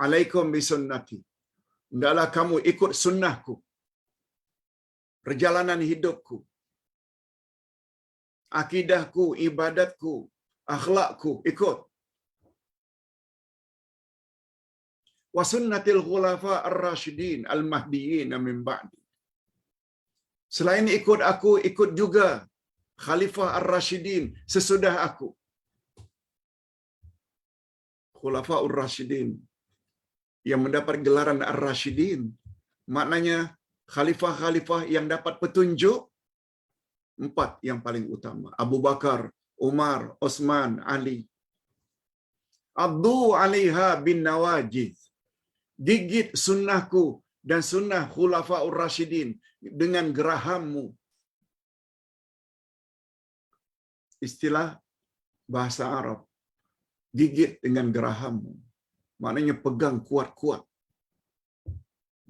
Alaikum bisunnati. Hendaklah kamu ikut sunnahku. Perjalanan hidupku. Akidahku, ibadatku, akhlakku, ikut. Wa sunnatil khulafa ar-rasyidin al-mahdiyyin min ba'di. Selain ikut aku, ikut juga khalifah ar-rasyidin sesudah aku. Khulafa ar-rasyidin yang mendapat gelaran ar-rasyidin, maknanya khalifah-khalifah yang dapat petunjuk, 4 yang paling utama. Abu Bakar, Umar, Osman, Ali. Addu 'alaiha bin nawajiz. Gigit sunnahku dan sunnah khulafaur rasyidin dengan gerahammu. Istilah bahasa Arab. Gigit dengan gerahammu. Maknanya pegang kuat-kuat.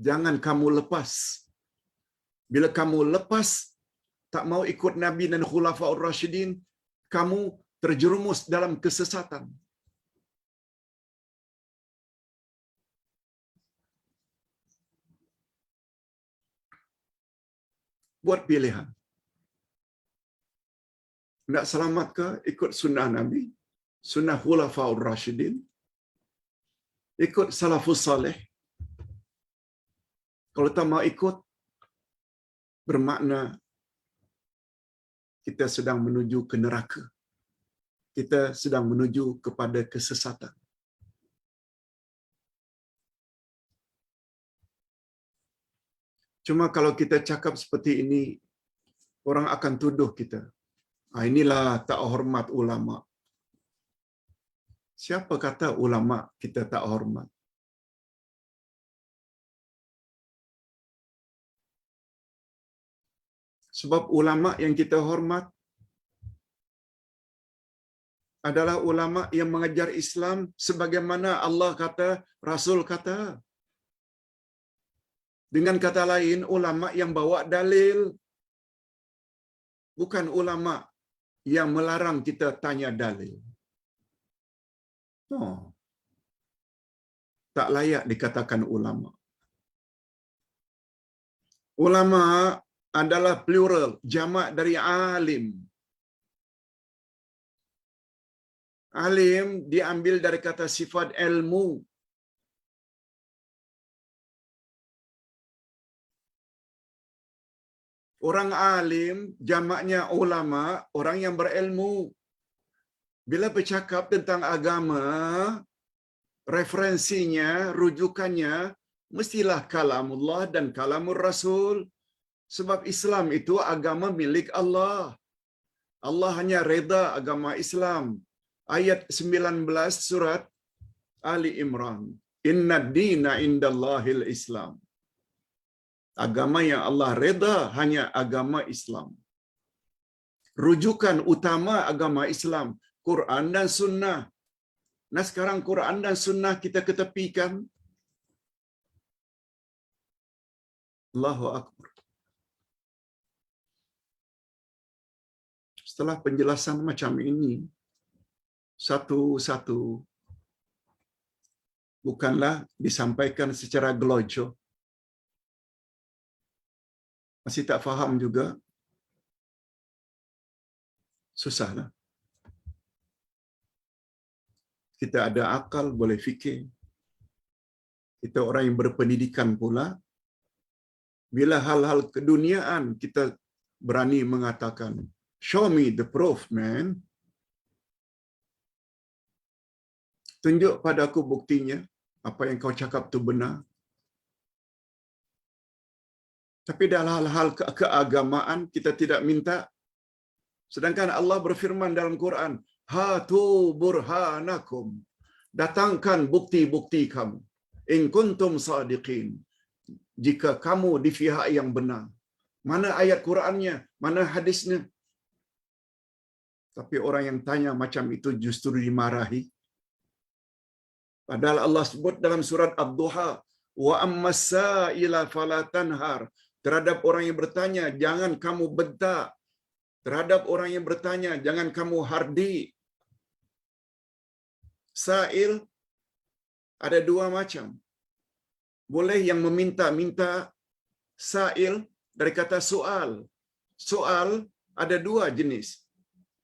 Jangan kamu lepas. Bila kamu lepas, tak mau ikut Nabi dan khulafaur rasyidin, kamu terjerumus dalam kesesatan. Buat pilihan. Nak selamat ke ikut sunnah Nabi, sunnah khulafaur rasyidin, ikut salafus salih. Kalau tak mau ikut, bermakna kita sedang menuju ke neraka. Kita sedang menuju kepada kesesatan. Cuma kalau kita cakap seperti ini, orang akan tuduh kita. Inilah tak hormat ulama. Siapa kata ulama kita tak hormat? Sebab ulama yang kita hormat adalah ulama yang mengajar Islam sebagaimana Allah kata, Rasul kata. Dengan kata lain, ulama yang bawa dalil. Bukan ulama yang melarang kita tanya dalil. Oh. Tak layak dikatakan ulama. Ulama adalah plural, jamak dari alim. Alim diambil dari kata sifat ilmu. Orang alim, jamaknya ulama, orang yang berilmu. Bila bercakap tentang agama, referensinya, rujukannya, mestilah kalamullah dan kalamur Rasul. Sebab Islam itu agama milik Allah. Allah hanya reda agama Islam. Ayat 19 surat Ali Imran. Inna dina indallahil Islam. Agama yang Allah reda hanya agama Islam. Rujukan utama agama Islam, Quran dan Sunnah. Nah sekarang Quran dan Sunnah kita ketepikan. Allahu Akbar. Setelah penjelasan macam ini, satu-satu bukanlah disampaikan secara gelojoh. Masih tak faham juga. Susahlah. Kita ada akal, boleh fikir. Kita orang yang berpendidikan pula. Bila hal-hal keduniaan kita berani mengatakan, show me the proof, man. Tunjuk pada aku buktinya, apa yang kau cakap tu benar. Tapi dalam hal-hal keagamaan kita tidak minta. Sedangkan Allah berfirman dalam Quran, hatu burhanakum. Datangkan bukti-bukti kamu. In kuntum sadiqin. Jika kamu di pihak yang benar. Mana ayat Qurannya? Mana hadisnya? Tapi orang yang tanya macam itu justru dimarahi. Padahal Allah sebut dalam surat Ad-Duha, wa ammas sa'ila fala tanhar. Terhadap orang yang bertanya, jangan kamu bentak. Terhadap orang yang bertanya, jangan kamu hardi. Sa'il ada dua macam. Boleh yang meminta-minta. Sa'il dari kata soal. Soal ada dua jenis.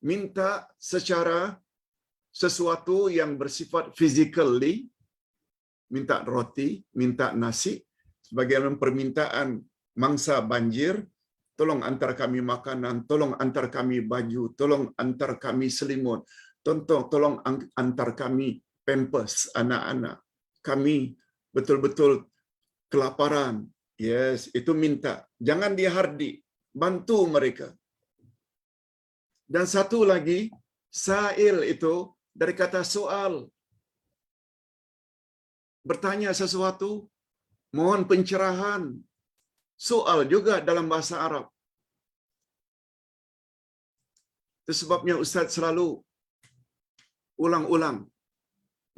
Minta secara sesuatu yang bersifat physically, minta roti, minta nasi, sebagaimana permintaan mangsa banjir, tolong antar kami makanan, tolong antar kami baju, tolong antar kami selimut, tolong antar kami pampers anak-anak. Kami betul-betul kelaparan. Yes, itu minta. Jangan dihardi, bantu mereka. Dan satu lagi, sa'il itu dari kata soal. Bertanya sesuatu, mohon pencerahan. Soal juga dalam bahasa Arab. Itu sebabnya Ustaz selalu ulang-ulang.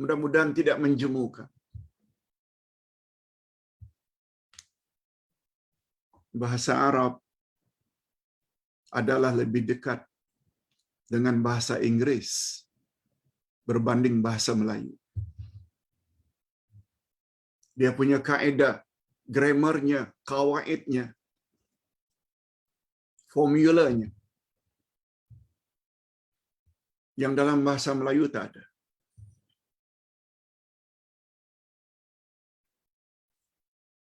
Mudah-mudahan tidak menjemukan. Bahasa Arab adalah lebih dekat dengan bahasa Inggeris berbanding bahasa Melayu. Dia punya kaedah, grammarnya, kawaidnya, formulanya. Yang dalam bahasa Melayu tak ada.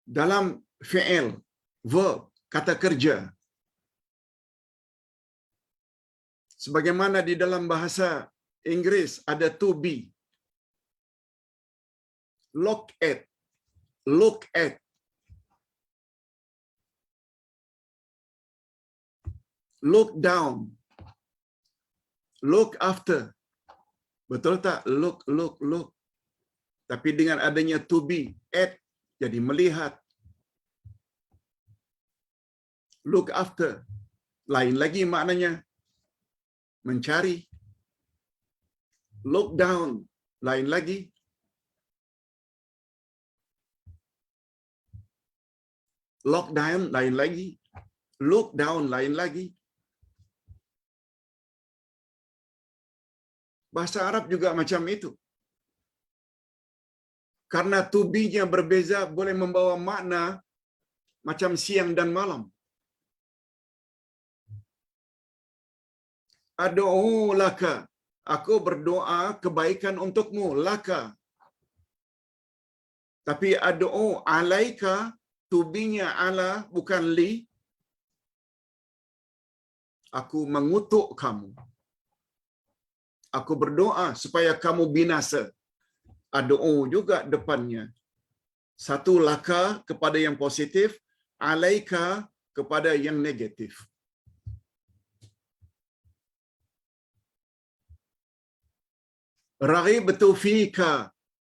Dalam fi'il, verb, kata kerja, sebagaimana di dalam bahasa Inggeris ada to be, look at, look down, look after. Betul tak? Look. Tapi dengan adanya to be, at, jadi melihat. Look after. Lain lagi maknanya. Mencari. Look down. Lain lagi. Lock down. Lain lagi. Look down. Lain lagi. Bahasa Arab juga macam itu. Karena to be-nya berbeza, boleh membawa makna macam siang dan malam. Ad'u laka. Aku berdoa kebaikan untukmu. Laka. Tapi ad'u alaika, to be-nya ala, bukan li. Aku mengutuk kamu. Aku berdoa supaya kamu binasa. Ad'u juga depannya. Satu laka kepada yang positif, alaika kepada yang negatif. Raghibtu fika,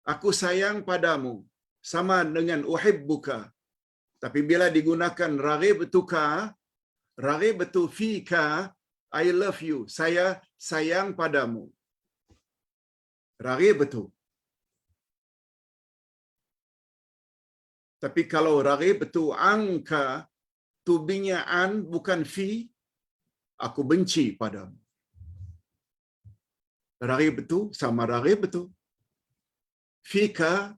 aku sayang padamu, sama dengan uhibbuka. Tapi bila digunakan raghibtu fika, I love you, saya sayang padamu. Raghibtu. Tapi kalau raghibtu anka, tubinya an bukan fi, aku benci padamu. Raghibtu sama raghibtu. Fika,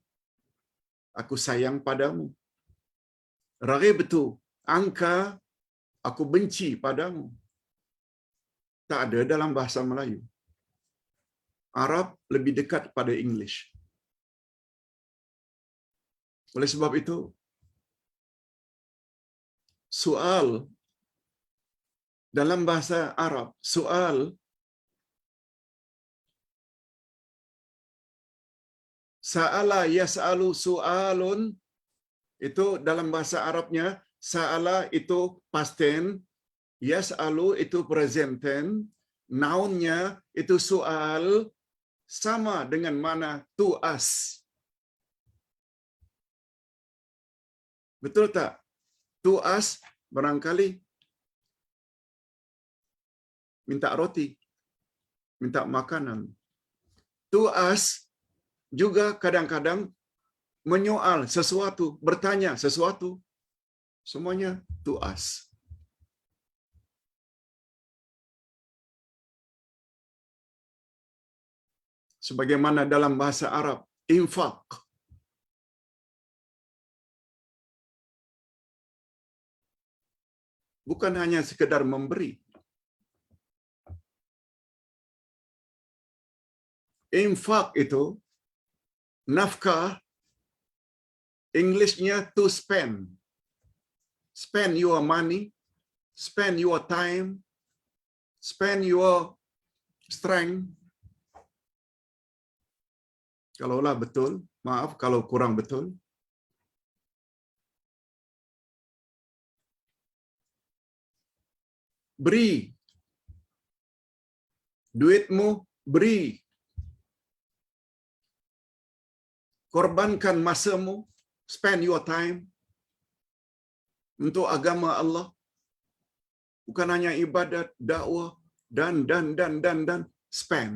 aku sayang padamu. Raghibtu anka, aku benci padamu. tak ada dalam bahasa Melayu. Arab lebih dekat pada English. Oleh sebab itu, soal dalam bahasa Arab, soal sa'ala yas'alu su'alun, itu dalam bahasa Arabnya, sa'ala itu past tense, yas'alu itu present tense, nounnya itu soal, sama dengan mana to ask. Betul tak? To ask barangkali minta roti, minta makanan. To ask juga kadang-kadang menyoal sesuatu, bertanya sesuatu. Semuanya to ask. Sebagaimana dalam bahasa Arab, infak. Bukan hanya sekedar memberi. Infak itu, nafkah, Englishnya to spend. Spend your money, spend your time, spend your strength. Kalaulah betul, maaf kalau kurang betul. Beri. Duitmu, beri. Korbankan masamu, spend your time untuk agama Allah. Bukan hanya ibadat, dakwah, dan spend.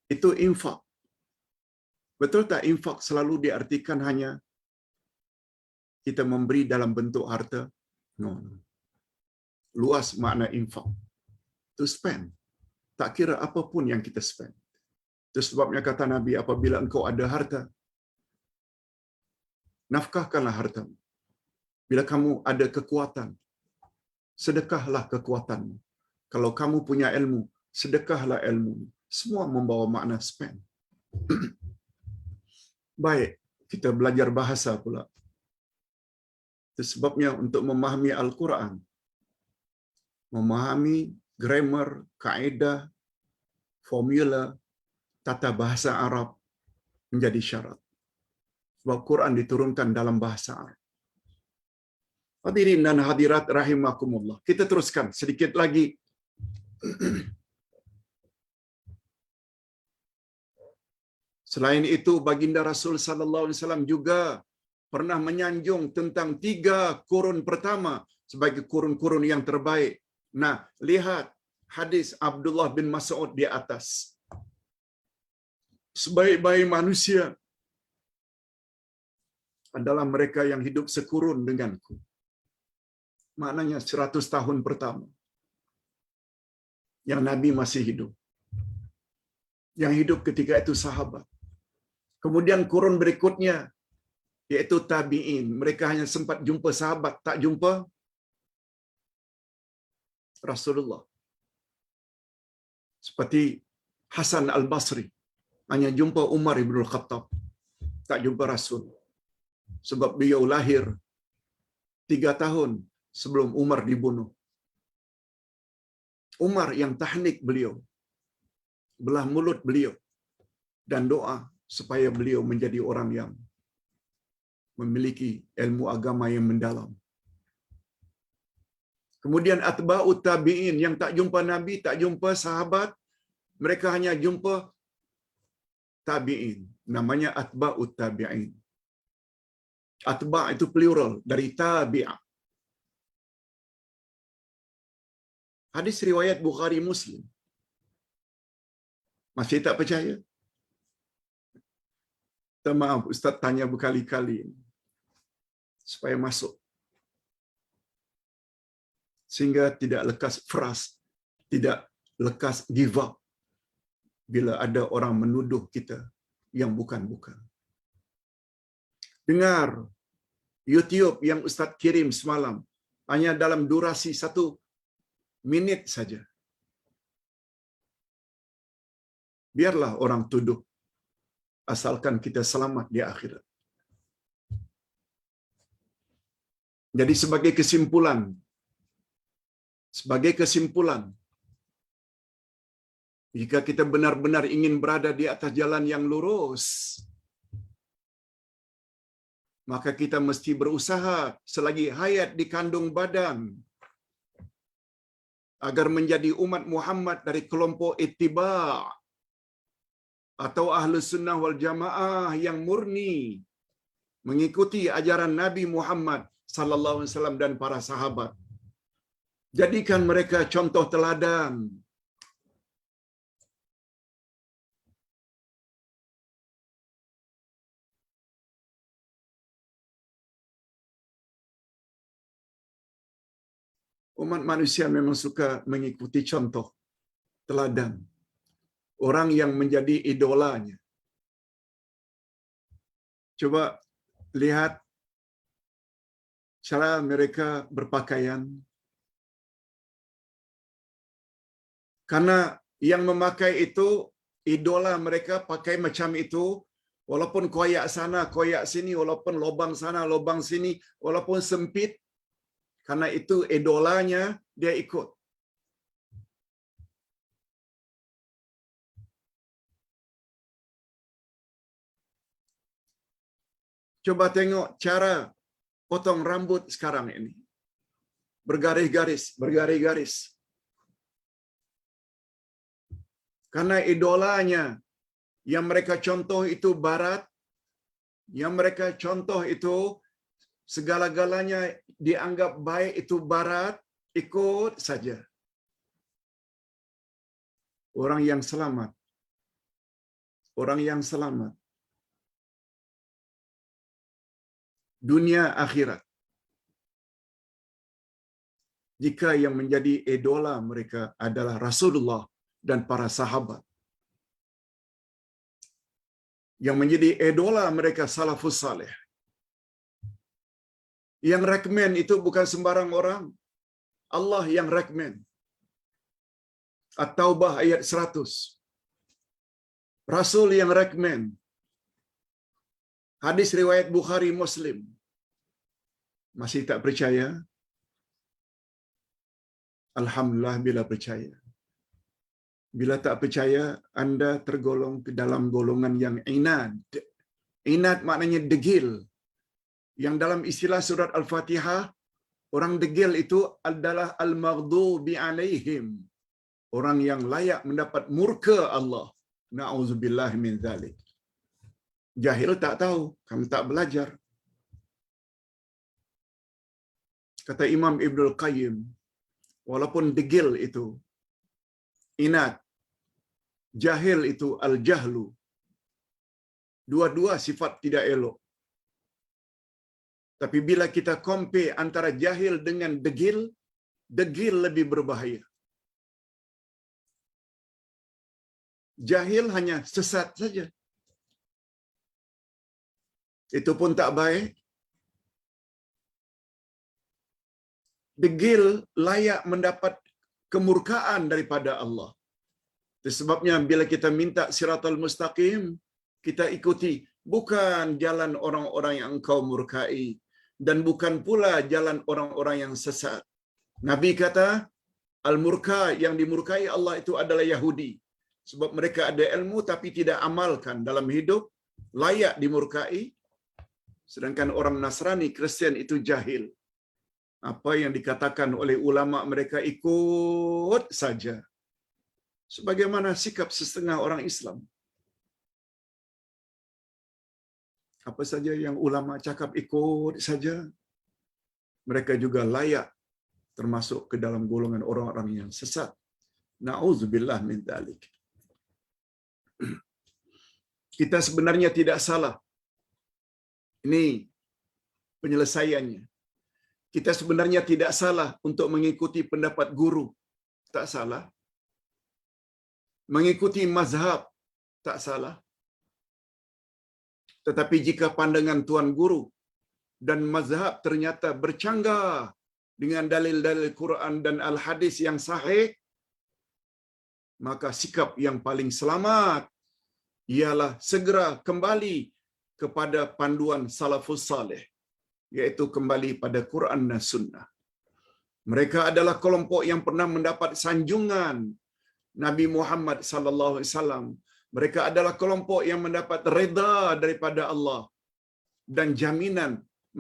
Itu infak. Betul tak infak selalu diartikan hanya kita memberi dalam bentuk harta? No. Luas makna infak. To spend. Tak kira apapun yang kita spend. Itu sebabnya kata Nabi, apabila engkau ada harta, nafkahkanlah hartamu. Bila kamu ada kekuatan, sedekahlah kekuatanmu. Kalau kamu punya ilmu, sedekahlah ilmu. Semua membawa makna spend. Baik, kita belajar bahasa pula. Itu sebabnya untuk memahami Al-Quran, memahami grammar, kaedah, formula, tata bahasa Arab menjadi syarat. Sebab Quran diturunkan dalam bahasa Arab. Hadirin dan hadirat rahimakumullah. Kita teruskan sedikit lagi. Selain itu, baginda Rasul sallallahu alaihi wasallam juga pernah menyanjung tentang 3 kurun pertama sebagai kurun-kurun yang terbaik. Nah, lihat hadis Abdullah bin Mas'ud di atas. Sebaik-baik manusia adalah mereka yang hidup sekurun denganku. Maknanya 100 tahun pertama yang Nabi masih hidup. Yang hidup ketika itu sahabat. Kemudian kurun berikutnya yaitu tabi'in. Mereka hanya sempat jumpa sahabat, tak jumpa Rasulullah. Seperti Hasan al-Basri, hanya jumpa Umar ibn al-Khattab, tak jumpa Rasul. Sebab beliau lahir 3 tahun sebelum Umar dibunuh. Umar yang tahnik beliau, belah mulut beliau, dan doa supaya beliau menjadi orang yang memiliki ilmu agama yang mendalam. Kemudian atba'ut tabi'in yang tak jumpa Nabi, tak jumpa sahabat, mereka hanya jumpa tabi'in. Namanya atba'ut tabi'in. Atba' itu plural dari tabi'a. Hadis riwayat Bukhari Muslim. Masih tak percaya? Maaf, Ustaz tanya berkali-kali supaya masuk. Sehingga tidak lekas fras, tidak lekas give up bila ada orang menuduh kita yang bukan-bukan. Dengar YouTube yang Ustaz kirim semalam, hanya dalam durasi 1 minit saja. biarlah orang tuduh, asalkan kita selamat di akhirat. Jadi sebagai kesimpulan, jika kita benar-benar ingin berada di atas jalan yang lurus, maka kita mesti berusaha selagi hayat di kandung badan agar menjadi umat Muhammad dari kelompok ittiba' atau Ahlus Sunnah wal Jamaah yang murni mengikuti ajaran Nabi Muhammad sallallahu alaihi wasallam dan para sahabat. Jadikan mereka contoh teladan. Umat manusia memang suka mengikuti contoh teladan orang yang menjadi idolanya. Coba lihat cara mereka berpakaian. Karena yang memakai itu idola mereka pakai macam itu, walaupun koyak sana, koyak sini, walaupun lubang sana, lubang sini, walaupun sempit, karena itu idolanya, dia ikut. Coba tengok cara potong rambut sekarang ini. Bergaris-garis. Karena idolanya yang mereka contoh itu barat, yang mereka contoh itu segala-galanya dianggap baik itu barat, ikut saja. Orang yang selamat dunia akhirat jika yang menjadi idola mereka adalah Rasulullah dan para sahabat. Yang menjadi idola mereka salafus saleh. Yang rekomen itu bukan sembarang orang. Allah yang rekomen. At-Taubah ayat 100. Rasul yang rekomen. Hadis riwayat Bukhari Muslim. Masih tak percaya? Alhamdulillah bila percaya. Bila tak percaya, anda tergolong ke dalam golongan yang inad. Inad maknanya degil. Yang dalam istilah surat Al-Fatihah, orang degil itu adalah al-maghdubi alaihim. Orang yang layak mendapat murka Allah. Na'udzubillah min zalik. Jahil tak tahu, kami tak belajar. Kata Imam Ibnul Qayyim, walaupun degil itu inat, jahil itu al-jahlu. Dua-dua sifat tidak elok. Tapi bila kita compare antara jahil dengan degil, degil lebih berbahaya. Jahil hanya sesat saja. Itu pun tak baik. Degil layak mendapat kemurkaan daripada Allah. Itu sebabnya bila kita minta siratal mustaqim, kita ikuti bukan jalan orang-orang yang engkau murkai dan bukan pula jalan orang-orang yang sesat. Nabi kata, al-murka yang dimurkai Allah itu adalah Yahudi. Sebab mereka ada ilmu tapi tidak amalkan dalam hidup, layak dimurkai. Sedangkan orang Nasrani, Kristian itu jahil. Apa yang dikatakan oleh ulama mereka ikut saja. Sebagaimana sikap setengah orang Islam. Apa saja yang ulama cakap ikut saja. Mereka juga layak termasuk ke dalam golongan orang-orang yang sesat. Na'udzubillah min dzalik. Kita sebenarnya tidak salah. Ini penyelesaiannya. Kita sebenarnya tidak salah untuk mengikuti pendapat guru. Tak salah. Mengikuti mazhab. Tak salah. Tetapi jika pandangan tuan guru dan mazhab ternyata bercanggah dengan dalil-dalil Quran dan Al-Hadis yang sahih, maka sikap yang paling selamat ialah segera kembali kepada panduan salafus saleh, yaitu kembali pada Quran dan Sunnah. Mereka adalah kelompok yang pernah mendapat sanjungan Nabi Muhammad sallallahu alaihi wasallam. Mereka adalah kelompok yang mendapat redha daripada Allah dan jaminan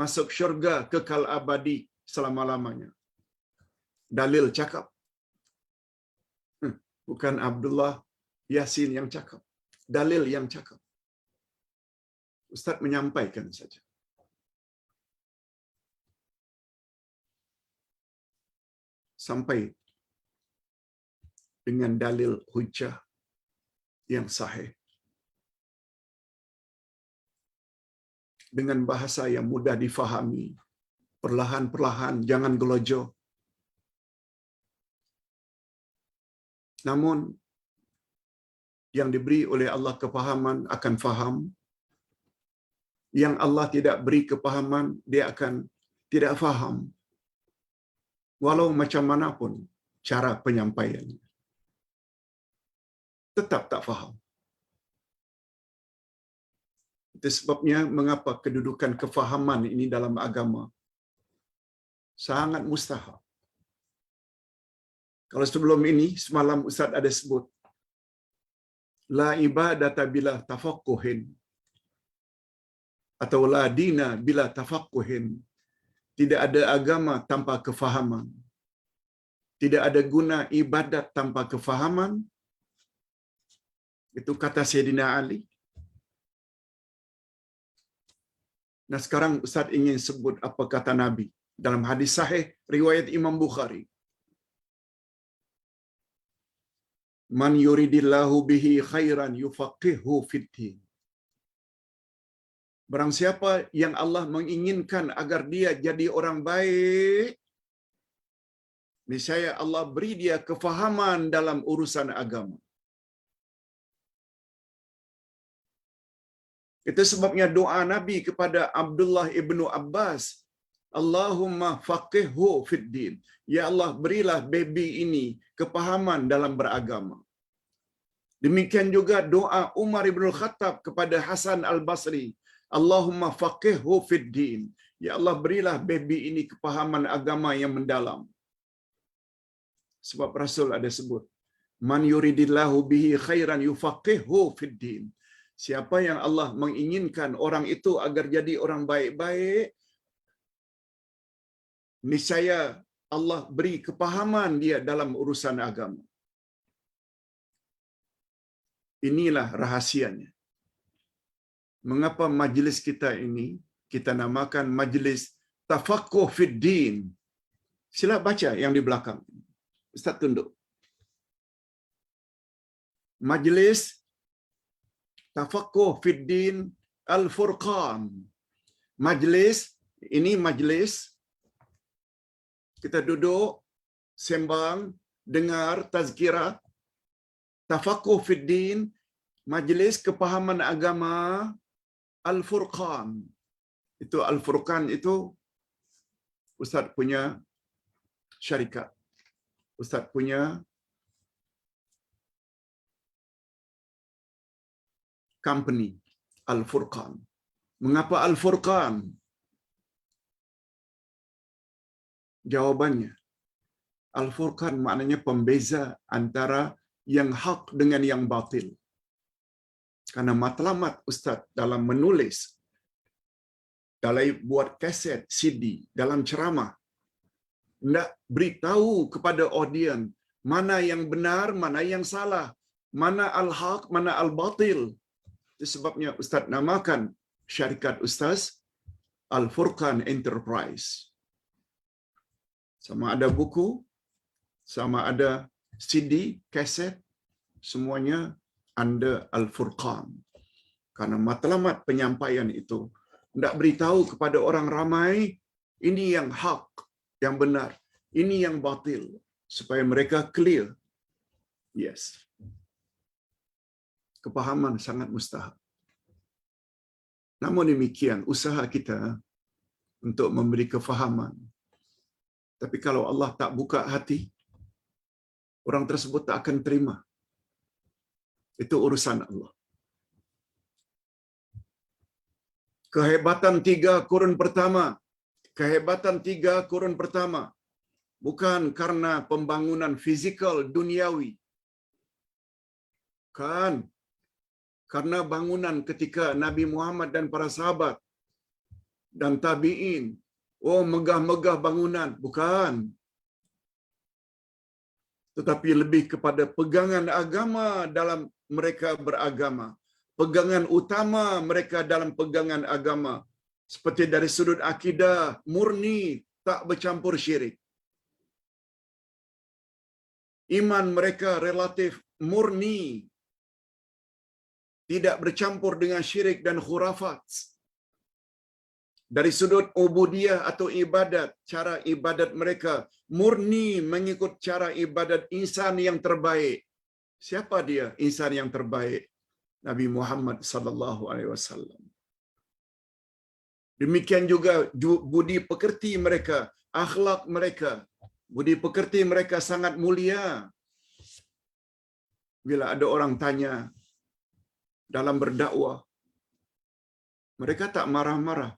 masuk syurga kekal abadi selama-lamanya. Dalil cakap. Bukan Abdullah Yasin yang cakap. Dalil yang cakap. Ustaz menyampaikan saja. Sampai dengan dalil hujjah yang sahih. Dengan bahasa yang mudah difahami. Perlahan-perlahan, jangan gelojoh. Namun, yang diberi oleh Allah kefahaman akan faham. Yang Allah tidak beri kefahaman, dia akan tidak faham. Walau macam manapun cara penyampaiannya. Tetap tak faham. Itu sebabnya mengapa kedudukan kefahaman ini dalam agama sangat mustahak. Kalau sebelum ini, semalam Ustaz ada sebut, la ibadata bila tafaqquhin, atau la dina bila tafaqquhin. Tidak ada agama tanpa kefahaman. Tidak ada guna ibadat tanpa kefahaman. Itu kata Sayyidina Ali. Nah sekarang Ustaz ingin sebut apa kata Nabi dalam hadis sahih riwayat Imam Bukhari. Man yuridillahu bihi khairan yufaqihu fiddin. Barang siapa yang Allah menginginkan agar dia jadi orang baik, niscaya Allah beri dia kefahaman dalam urusan agama. Itu sebabnya doa Nabi kepada Abdullah ibnu Abbas, Allahumma faqihhu fiddin. Ya Allah, berilah baby ini kepahaman dalam beragama. Demikian juga doa Umar ibn Khattab kepada Hasan al-Basri, Allahumma faqihhu fiddin. Ya Allah, berilah baby ini kepahaman agama yang mendalam. Sebab Rasul ada sebut, man yuridillahu bihi khairan yufaqihu fiddin. Siapa yang Allah menginginkan orang itu agar jadi orang baik-baik, niscaya Allah beri kepahaman dia dalam urusan agama. Inilah rahasianya. Mengapa majlis kita ini kita namakan majlis tafaqquh fid din? Sila baca yang di belakang. Ustaz tunduk. Majlis tafaqquh fid din Al-Furqan. Majlis ini majlis kita duduk sembang, dengar tazkirah tafaqquh fid din, majlis kepahaman agama Al-Furqan. Itu Al-Furqan itu Ustaz punya syarikat. Ustaz punya company, Al-Furqan. Mengapa Al-Furqan? Jawabannya, Al-Furqan maknanya pembeza antara yang hak dengan yang batil. Karena matlamat Ustaz dalam menulis, dalam buat kaset, CD, dalam ceramah, hendak beritahu kepada audien mana yang benar, mana yang salah, mana al-haq, mana al-batil. Itu sebabnya Ustaz namakan syarikat Ustaz Al-Furqan Enterprise. Sama ada buku, sama ada CD, kaset, semuanya under Al-Furqan. Karena matlamat penyampaian itu hendak beritahu kepada orang ramai, ini yang hak, yang benar, ini yang batil, supaya mereka clear. Yes. Kepahaman sangat mustahak. Namun demikian, usaha kita untuk memberi kefahaman. Tapi kalau Allah tak buka hati, orang tersebut tak akan terima. Itu urusan Allah. Kehebatan tiga kurun pertama bukan karena pembangunan fizikal duniawi. Kan karena bangunan ketika Nabi Muhammad dan para sahabat dan tabi'in. Oh, megah-megah bangunan. Bukan. Tetapi lebih kepada pegangan agama dalam mereka beragama. Pegangan utama mereka dalam pegangan agama. Seperti dari sudut akidah, murni, tak bercampur syirik. Iman mereka relatif murni, tidak bercampur dengan syirik dan khurafat. Dari sudut ubudiyah atau ibadat, cara ibadat mereka murni mengikut cara ibadat insan yang terbaik. Siapa dia insan yang terbaik? Nabi Muhammad sallallahu alaihi wasallam. Demikian juga budi pekerti mereka, akhlak mereka. Budi pekerti mereka sangat mulia. Bila ada orang tanya dalam berdakwah, mereka tak marah-marah.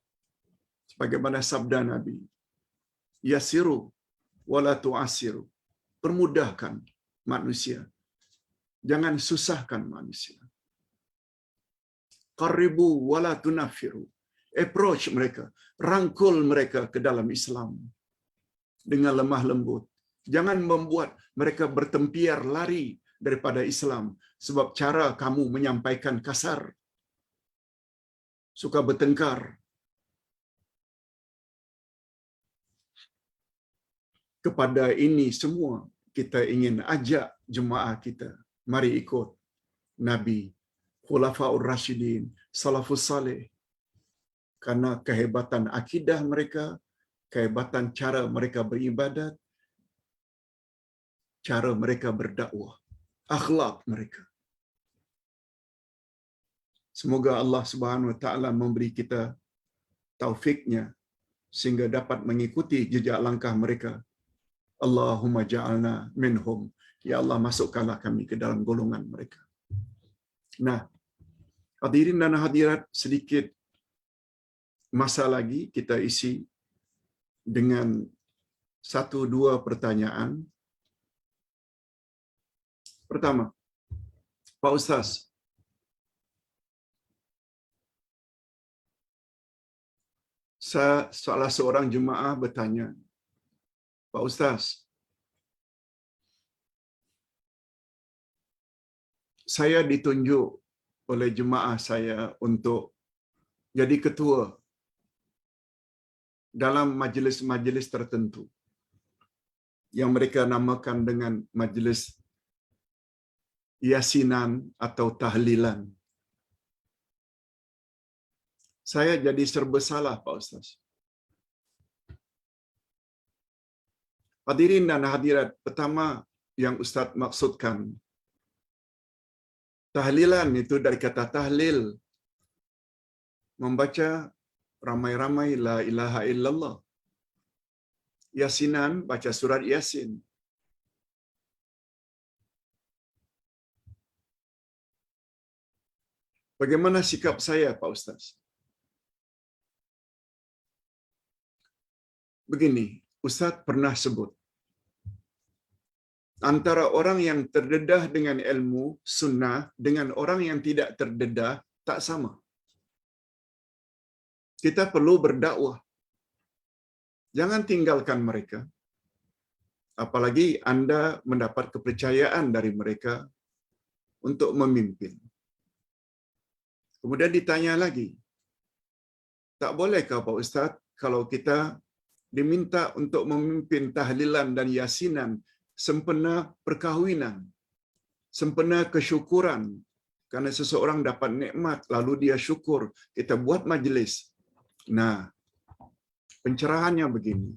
Sebagaimana sabda Nabi, yasiru wala tu'asiru. Permudahkan manusia. Jangan susahkan manusia. Qaribu wala tunafiru. Approach mereka, rangkul mereka ke dalam Islam dengan lemah lembut. Jangan membuat mereka bertempiar lari daripada Islam sebab cara kamu menyampaikan kasar, suka bertengkar. Kepada ini semua kita ingin ajak jemaah kita, mari ikut Nabi, Khulafaur Rasyidin, Salafus Saleh. Karena kehebatan akidah mereka, kehebatan cara mereka beribadat, cara mereka berdakwah, akhlak mereka. Semoga Allah Subhanahu wa taala memberi kita taufiknya sehingga dapat mengikuti jejak langkah mereka. Allahumma ja'alna minhum. Ya Allah, masukkanlah kami ke dalam golongan mereka. Nah, hadirin dan hadirat, sedikit masa lagi kita isi dengan 1-2 pertanyaan. Pertama, Pak Ustaz, salah seorang jemaah bertanya, Pak Ustaz, saya ditunjuk oleh jemaah saya untuk jadi ketua dalam majlis-majlis tertentu yang mereka namakan dengan majlis yasinan atau tahlilan. Saya jadi serba salah, Pak Ustaz. Hadirin dan hadirat, pertama yang Ustaz maksudkan, tahlilan itu dari kata tahlil, membaca ramai-ramai la ilaha illallah. Yasinan, baca surat Yasin. Bagaimana sikap saya, Pak Ustaz? Begini, Ustaz pernah sebut, antara orang yang terdedah dengan ilmu sunnah dengan orang yang tidak terdedah tak sama. Kita perlu berdakwah. Jangan tinggalkan mereka. Apalagi Anda mendapat kepercayaan dari mereka untuk memimpin. Kemudian ditanya lagi, tak bolehkah Pak Ustaz kalau kita diminta untuk memimpin tahlilan dan yasinan sempena perkahwinan, sempena kesyukuran, karena seseorang dapat nikmat lalu dia syukur, kita buat majlis. Nah, pencerahannya begini.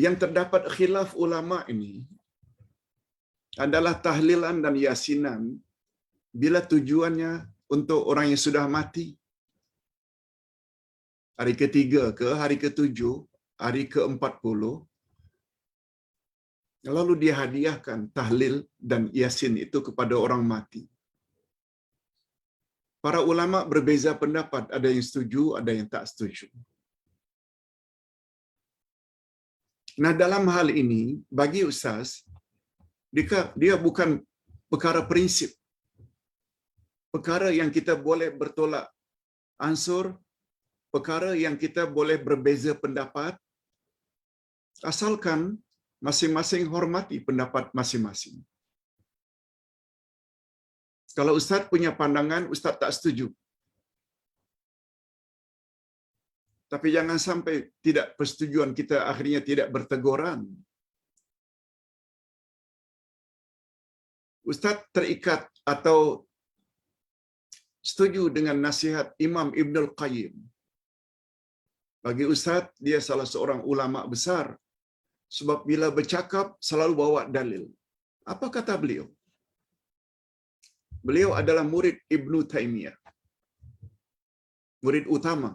Yang terdapat khilaf ulama ini adalah tahlilan dan yasinan bila tujuannya untuk orang yang sudah mati. Hari ketiga ke hari ketujuh, hari ke-40, Lalu dia hadiahkan tahlil dan yasin itu kepada orang mati. Para ulama berbeza pendapat, ada yang setuju, ada yang tak setuju. Nah, dalam hal ini, bagi ustaz, dia bukan perkara prinsip. Perkara yang kita boleh bertolak ansur, perkara yang kita boleh berbeza pendapat, asalkan masing-masing hormati pendapat masing-masing. Kalau ustaz punya pandangan, ustaz tak setuju. Tapi jangan sampai tidak persetujuan kita akhirnya tidak berteguran. Ustaz terikat atau setuju dengan nasihat Imam Ibn Al-Qayyim. Bagi ustaz, dia salah seorang ulama besar. Sebab bila bercakap, selalu bawa dalil. Apa kata beliau? Beliau adalah murid Ibn Taymiyah. Murid utama.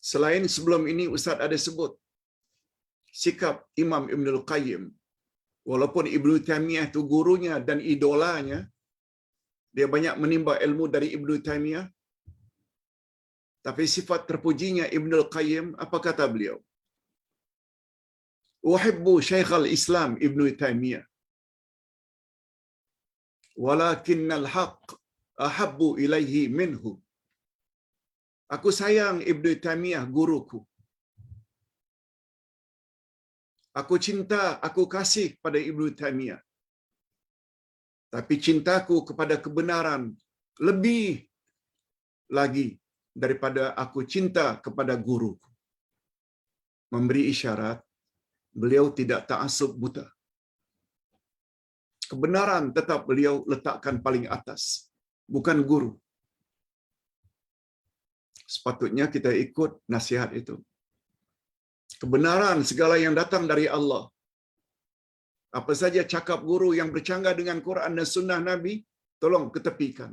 Selain sebelum ini, ustaz ada sebut sikap Imam Ibn Al-Qayyim. Walaupun Ibn Taymiyah itu gurunya dan idolanya, dia banyak menimba ilmu dari Ibn Taymiyah. Tapi sifat terpujinya Ibn Al-Qayyim, apa kata beliau? Uhibbu Syaikh al-Islam Ibn Taymiyah. Walakinnal haqq ahabbu ilaihi minhu. Aku sayang Ibn Taymiyah, guruku. Aku cinta, aku kasih pada Ibn Taymiyah. Tapi cintaku kepada kebenaran lebih lagi daripada aku cinta kepada guruku. Memberi isyarat, beliau tidak ta'assub buta. Kebenaran tetap beliau letakkan paling atas, bukan guru. Sepatutnya kita ikut nasihat itu. Kebenaran segala yang datang dari Allah. Apa saja cakap guru yang bercanggah dengan Quran dan sunnah Nabi, tolong ketepikan.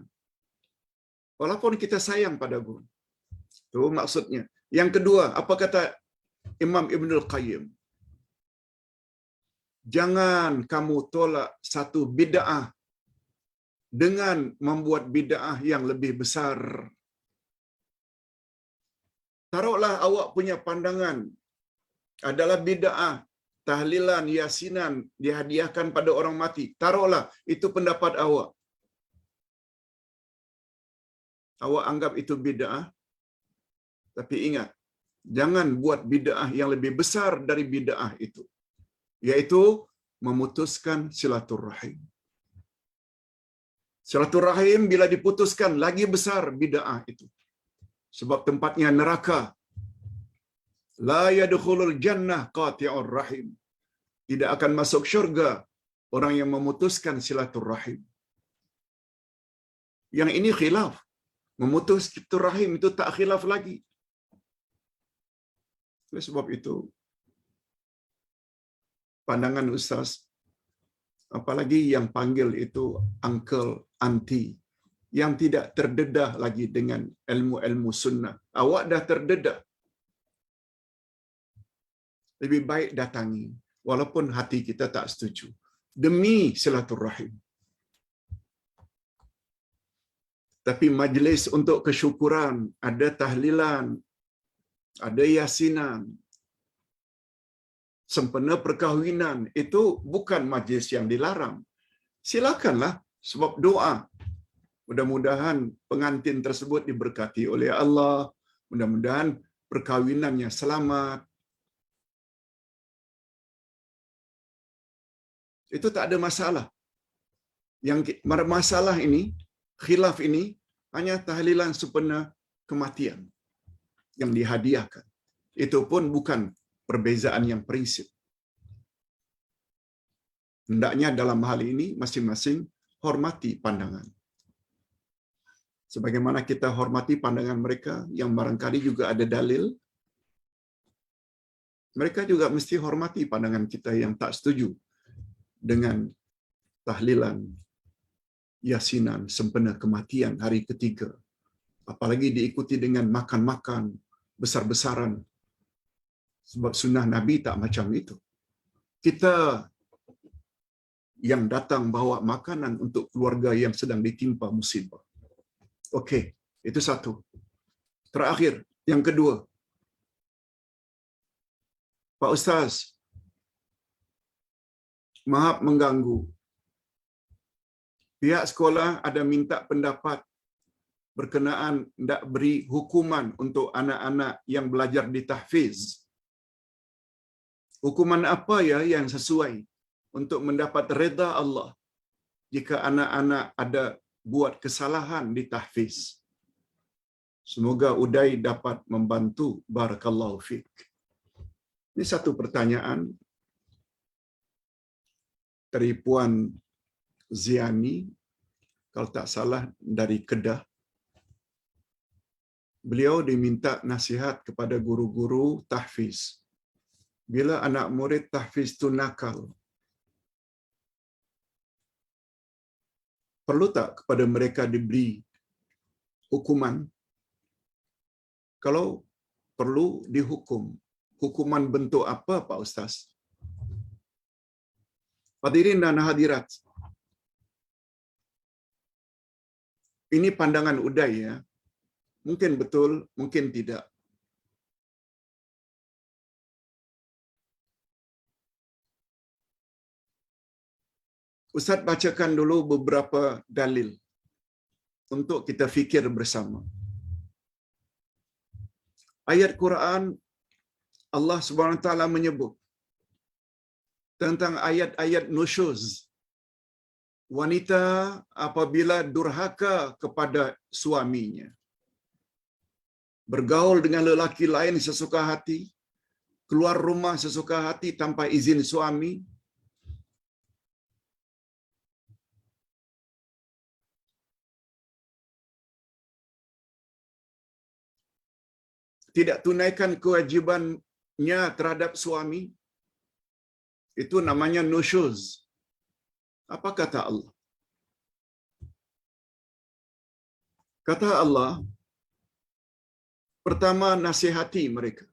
Walaupun kita sayang pada guru. Itu maksudnya. Yang kedua, apa kata Imam Ibn Al-Qayyim? Jangan kamu tolak satu bid'ah dengan membuat bid'ah yang lebih besar. Taruhlah awak punya pandangan adalah bid'ah, tahlilan, yasinan dihadiahkan pada orang mati. Taruhlah itu pendapat awak. Awak anggap itu bid'ah. Tapi ingat, jangan buat bid'ah yang lebih besar dari bid'ah itu. Yaitu memutuskan silaturrahim. Silaturrahim bila diputuskan lagi besar bid'ah itu. Sebab tempatnya neraka. La yadkhulul jannah qati'ur rahim. Tidak akan masuk syurga orang yang memutuskan silaturrahim. Yang ini khilaf. Memutus silaturrahim itu tak khilaf lagi. Oleh sebab itu, pandangan ustaz, apalagi yang panggil itu uncle, auntie, yang tidak terdedah lagi dengan ilmu-ilmu sunnah. Awak dah terdedah. Lebih baik datangi, walaupun hati kita tak setuju. Demi silaturrahim. Tapi majlis untuk kesyukuran, ada tahlilan, ada yasinan, sempena perkahwinan, itu bukan majlis yang dilarang. Silakanlah, sebab doa. Mudah-mudahan pengantin tersebut diberkati oleh Allah, mudah-mudahan perkahwinannya selamat. Itu tak ada masalah. Yang masalah ini, khilaf ini, hanya tahlilan sempena kematian yang dihadiahkan. Itu pun bukan perbezaan yang prinsip. Hendaknya dalam hal ini masing-masing hormati pandangan. Sebagaimana kita hormati pandangan mereka yang barangkali juga ada dalil, mereka juga mesti hormati pandangan kita yang tak setuju dengan tahlilan, yasinan, sempena kematian hari ketiga. Apalagi diikuti dengan makan-makan besar-besaran. Sebab sunnah Nabi tak macam itu. Kita yang datang bawa makanan untuk keluarga yang sedang ditimpa musibah. Okey, itu satu. Terakhir, yang kedua. Pak Ustaz, maaf mengganggu. Pihak sekolah ada minta pendapat berkenaan nak beri hukuman untuk anak-anak yang belajar di tahfiz. Hukuman apa ya yang sesuai untuk mendapat redha Allah jika anak-anak ada buat kesalahan di tahfiz? Semoga Uday dapat membantu. Barakallahu fiik. Ini satu pertanyaan dari Puan Ziani, kalau tak salah dari Kedah. Beliau diminta nasihat kepada guru-guru tahfiz. Bila anak murid tahfiz itu nakal, perlu tak kepada mereka diberi hukuman? Kalau perlu dihukum, hukuman bentuk apa Pak Ustaz? Hadirin dan hadirat, ini pandangan Uday ya. Mungkin betul, mungkin tidak. Ustaz bacakan dulu beberapa dalil untuk kita fikir bersama. Ayat Quran Allah Subhanahu Wa Taala menyebut tentang ayat-ayat nusyuz. Wanita apabila durhaka kepada suaminya, bergaul dengan lelaki lain sesuka hati, keluar rumah sesuka hati tanpa izin suami, tidak tunaikan kewajibannya terhadap suami, itu namanya nusyuz. Apa kata Allah? Kata Allah, pertama, nasihati mereka.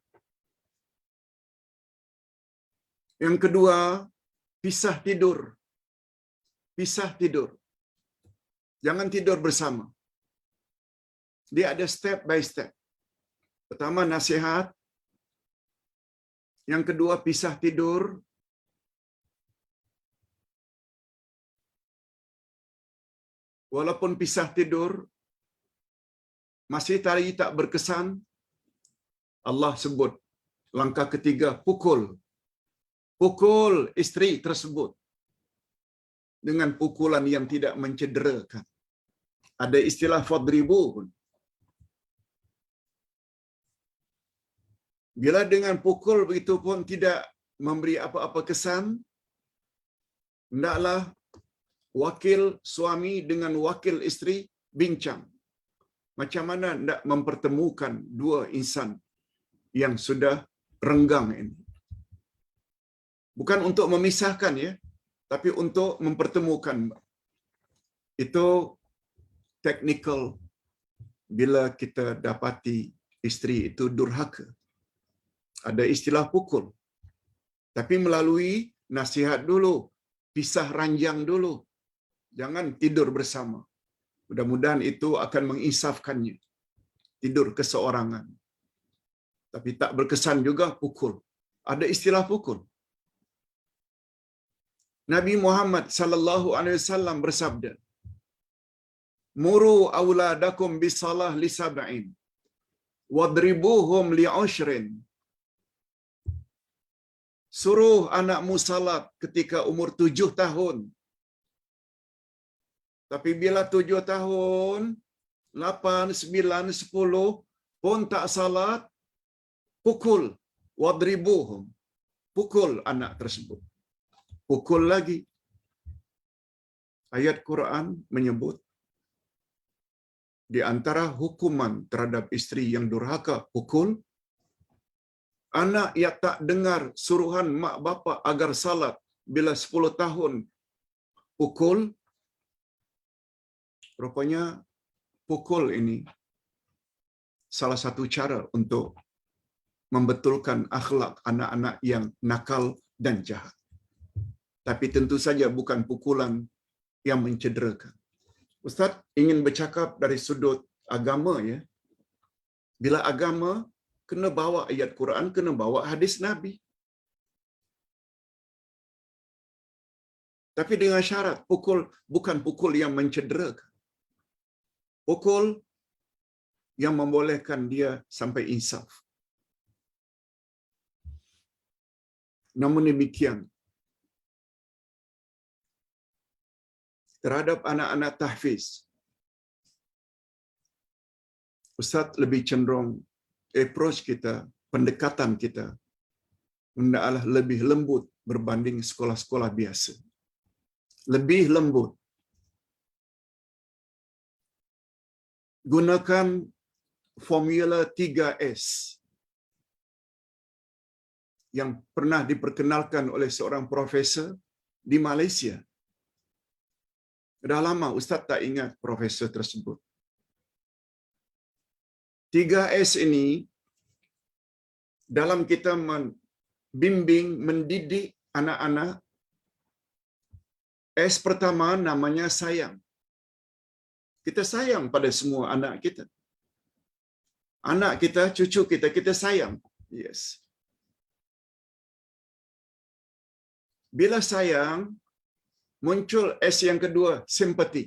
Yang kedua, pisah tidur. Pisah tidur. Jangan tidur bersama. Dia ada step by step. Pertama, nasihat. Yang kedua, pisah tidur. Walaupun pisah tidur, masih tadi tak berkesan, Allah sebut langkah ketiga, pukul. Pukul isteri tersebut dengan pukulan yang tidak mencederakan. Ada istilah fadribu pun. Bila dengan pukul begitu pun tidak memberi apa-apa kesan, hendaklah wakil suami dengan wakil isteri bincang. Macam mana hendak mempertemukan dua insan yang sudah renggang ini. Bukan untuk memisahkan ya, tapi untuk mempertemukan. Itu teknikal bila kita dapati isteri itu durhaka. Ada istilah pukul. Tapi melalui nasihat dulu, pisah ranjang dulu. Jangan tidur bersama. Mudah-mudahan itu akan menginsafkannya. Tidur keseorangan. Tapi tak berkesan juga pukul. Ada istilah pukul. Nabi Muhammad sallallahu alaihi wasallam bersabda, "Muru auladakum bisalah li sab'in, wadribuhum li 'ashrin." Suruh anakmu salat ketika umur 7 tahun. Tapi bila 7 tahun, 8, 9, 10 pun tak salat, pukul. Wadribuhum. Pukul anak tersebut. Pukul lagi. Ayat Quran menyebut di antara hukuman terhadap isteri yang durhaka, pukul. Anak yang tak dengar suruhan mak bapa agar salat bila 10 tahun, pukul. Rupanya pukul ini salah satu cara untuk membetulkan akhlak anak-anak yang nakal dan jahat. Tapi tentu saja bukan pukulan yang mencederakan. Ustaz ingin bercakap dari sudut agama ya. Bila agama kena bawa ayat Quran, kena bawa hadis Nabi. Tapi dengan syarat pukul bukan pukul yang mencederakan. Pukul yang membolehkan dia sampai insaf. Namun demikian, terhadap anak-anak tahfiz, Ustaz lebih cenderung approach kita, pendekatan kita hendaklah lebih lembut berbanding sekolah-sekolah biasa. Lebih lembut. Gunakan formula 3S yang pernah diperkenalkan oleh seorang profesor di Malaysia. Dah lama Ustaz tak ingat profesor tersebut. 3S ini dalam kita membimbing, mendidik anak-anak, S pertama namanya sayang. Kita sayang pada semua anak kita. Anak kita, cucu kita, kita sayang. Yes. Bila sayang, muncul S yang kedua, simpati.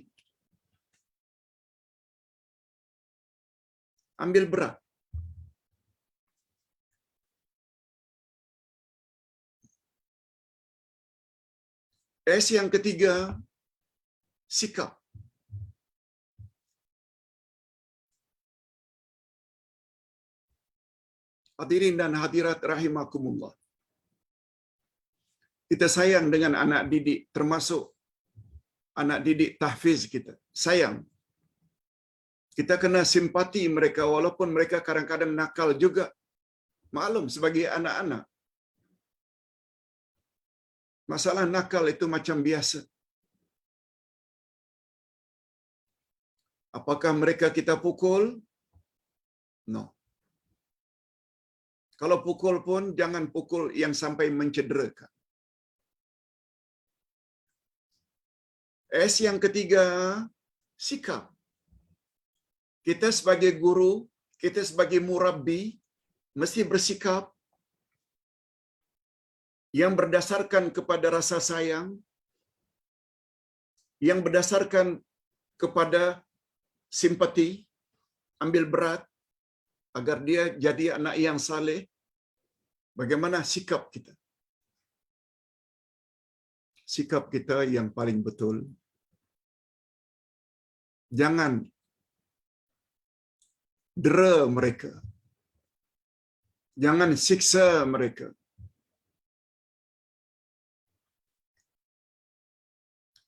Ambil berat. S yang ketiga, sikap. Hadirin dan hadirat rahimakumullah. Kita sayang dengan anak didik, termasuk anak didik tahfiz kita. Sayang. Kita kena simpati mereka walaupun mereka kadang-kadang nakal juga. Maklum sebagai anak-anak. Masalah nakal itu macam biasa. Apakah mereka kita pukul? No. Kalau pukul pun jangan pukul yang sampai mencederakan. S yang ketiga, sikap. Kita sebagai guru, kita sebagai murabbi, mesti bersikap yang berdasarkan kepada rasa sayang, yang berdasarkan kepada simpati, ambil berat, agar dia jadi anak yang saleh. Bagaimana sikap kita? Sikap kita yang paling betul. Jangan dera mereka. Jangan siksa mereka.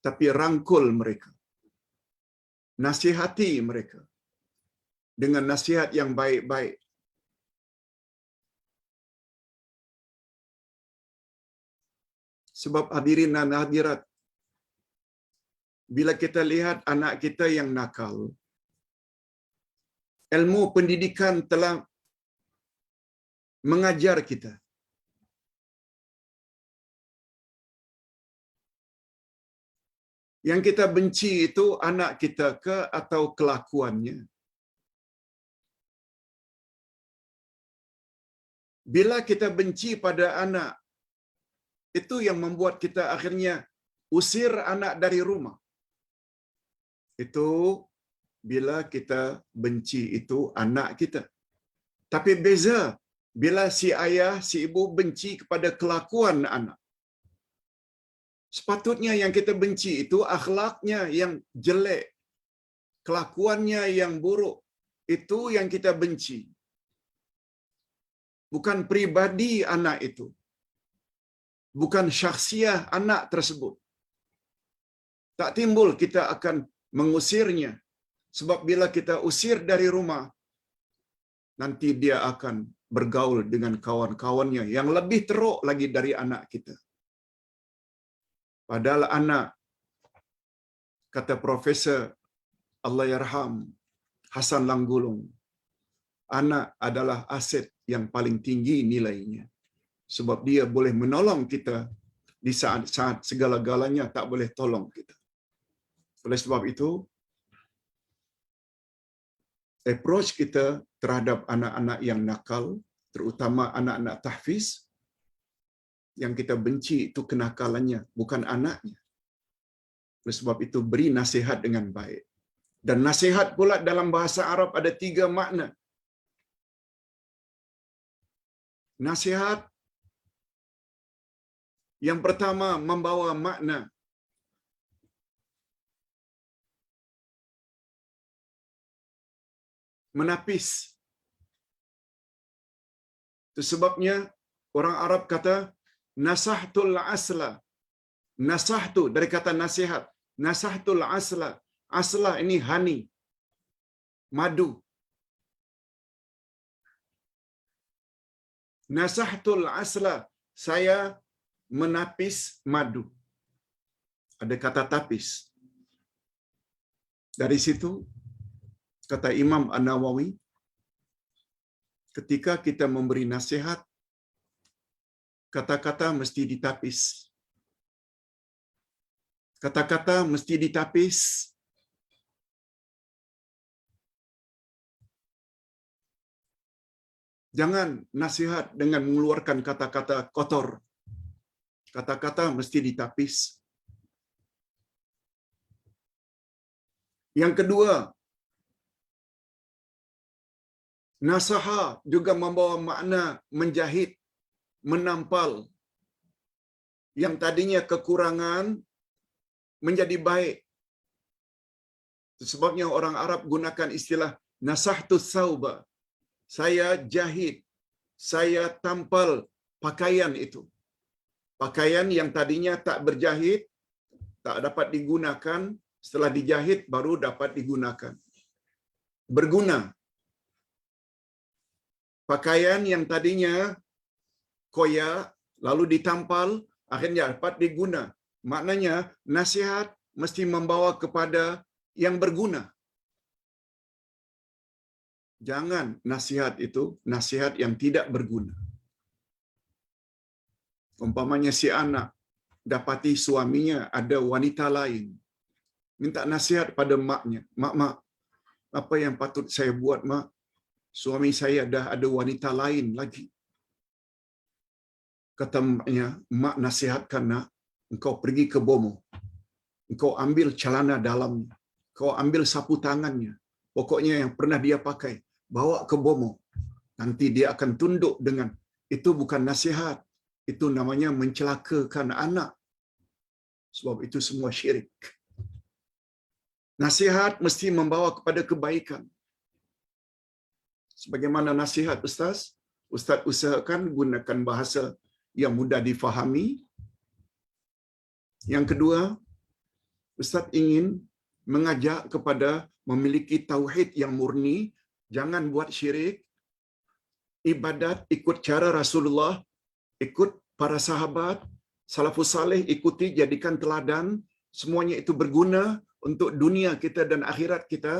Tapi rangkul mereka. Nasihati mereka dengan nasihat yang baik-baik. Sebab hadirin dan hadirat, bila kita lihat anak kita yang nakal, ilmu pendidikan telah mengajar kita. Yang kita benci itu anak kita ke atau kelakuannya. Bila kita benci pada anak, itu yang membuat kita akhirnya usir anak dari rumah. Itu bila kita benci itu anak kita. Tapi beza bila si ayah, si ibu benci kepada kelakuan anak. Sepatutnya yang kita benci itu akhlaknya yang jelek, kelakuannya yang buruk. Itu yang kita benci. Bukan pribadi anak itu. Bukan syakhsiah anak tersebut. Tak timbul kita akan mengusirnya. Sebab bila kita usir dari rumah, nanti dia akan bergaul dengan kawan-kawannya yang lebih teruk lagi dari anak kita. Padahal anak, kata Profesor Allahyarham Hasan Langgulung, anak adalah aset yang paling tinggi nilainya. Sebab dia boleh menolong kita di saat-saat segala-galanya tak boleh tolong kita. Oleh sebab itu, approach kita terhadap anak-anak yang nakal, terutama anak-anak tahfiz, yang kita benci itu kenakalannya, bukan anaknya. Oleh sebab itu, beri nasihat dengan baik. Dan nasihat pula dalam bahasa Arab ada 3 makna. Nasihat yang pertama membawa makna menapis. Itu sebabnya orang Arab kata nasahtul asla. Nasahtu dari kata nasihat. Nasahtul asla. Asla ini honey, madu. Nasahtul asla, saya menapis madu. Ada kata tapis. Dari situ kata Imam An-Nawawi, ketika kita memberi nasihat, kata-kata mesti ditapis. Kata-kata mesti ditapis. Jangan nasihat dengan mengeluarkan kata-kata kotor. Kata-kata mesti ditapis. Yang kedua, nasaha juga membawa makna menjahit, menampal. Yang tadinya kekurangan menjadi baik. Sebabnya orang Arab gunakan istilah nasahtu sauba. Saya jahit, saya tampal pakaian itu. Pakaian yang tadinya tak berjahit, tak dapat digunakan, setelah dijahit baru dapat digunakan. Berguna. Pakaian yang tadinya koyak, lalu ditampal, akhirnya dapat diguna. Maknanya, nasihat mesti membawa kepada yang berguna. Jangan nasihat itu nasihat yang tidak berguna. Umpamanya si anak dapati suaminya ada wanita lain, minta nasihat pada maknya. Mak, apa yang patut saya buat, mak? Suami saya dah ada wanita lain lagi. Kata maknya, mak nasihatkan, nak, engkau pergi ke bomo. Engkau ambil celana dalamnya. Engkau ambil sapu tangannya. Pokoknya yang pernah dia pakai. Bawa ke bomo. Nanti dia akan tunduk dengan. Itu bukan nasihat. Itu namanya mencelakakan anak. Sebab itu semua syirik. Nasihat mesti membawa kepada kebaikan. Sebagaimana nasihat Ustaz, Ustaz usahakan gunakan bahasa yang mudah difahami. Yang kedua, Ustaz ingin mengajak kepada memiliki tauhid yang murni, jangan buat syirik, ibadat ikut cara Rasulullah, ikut para sahabat, salafus saleh, ikuti, jadikan teladan, semuanya itu berguna untuk dunia kita dan akhirat kita.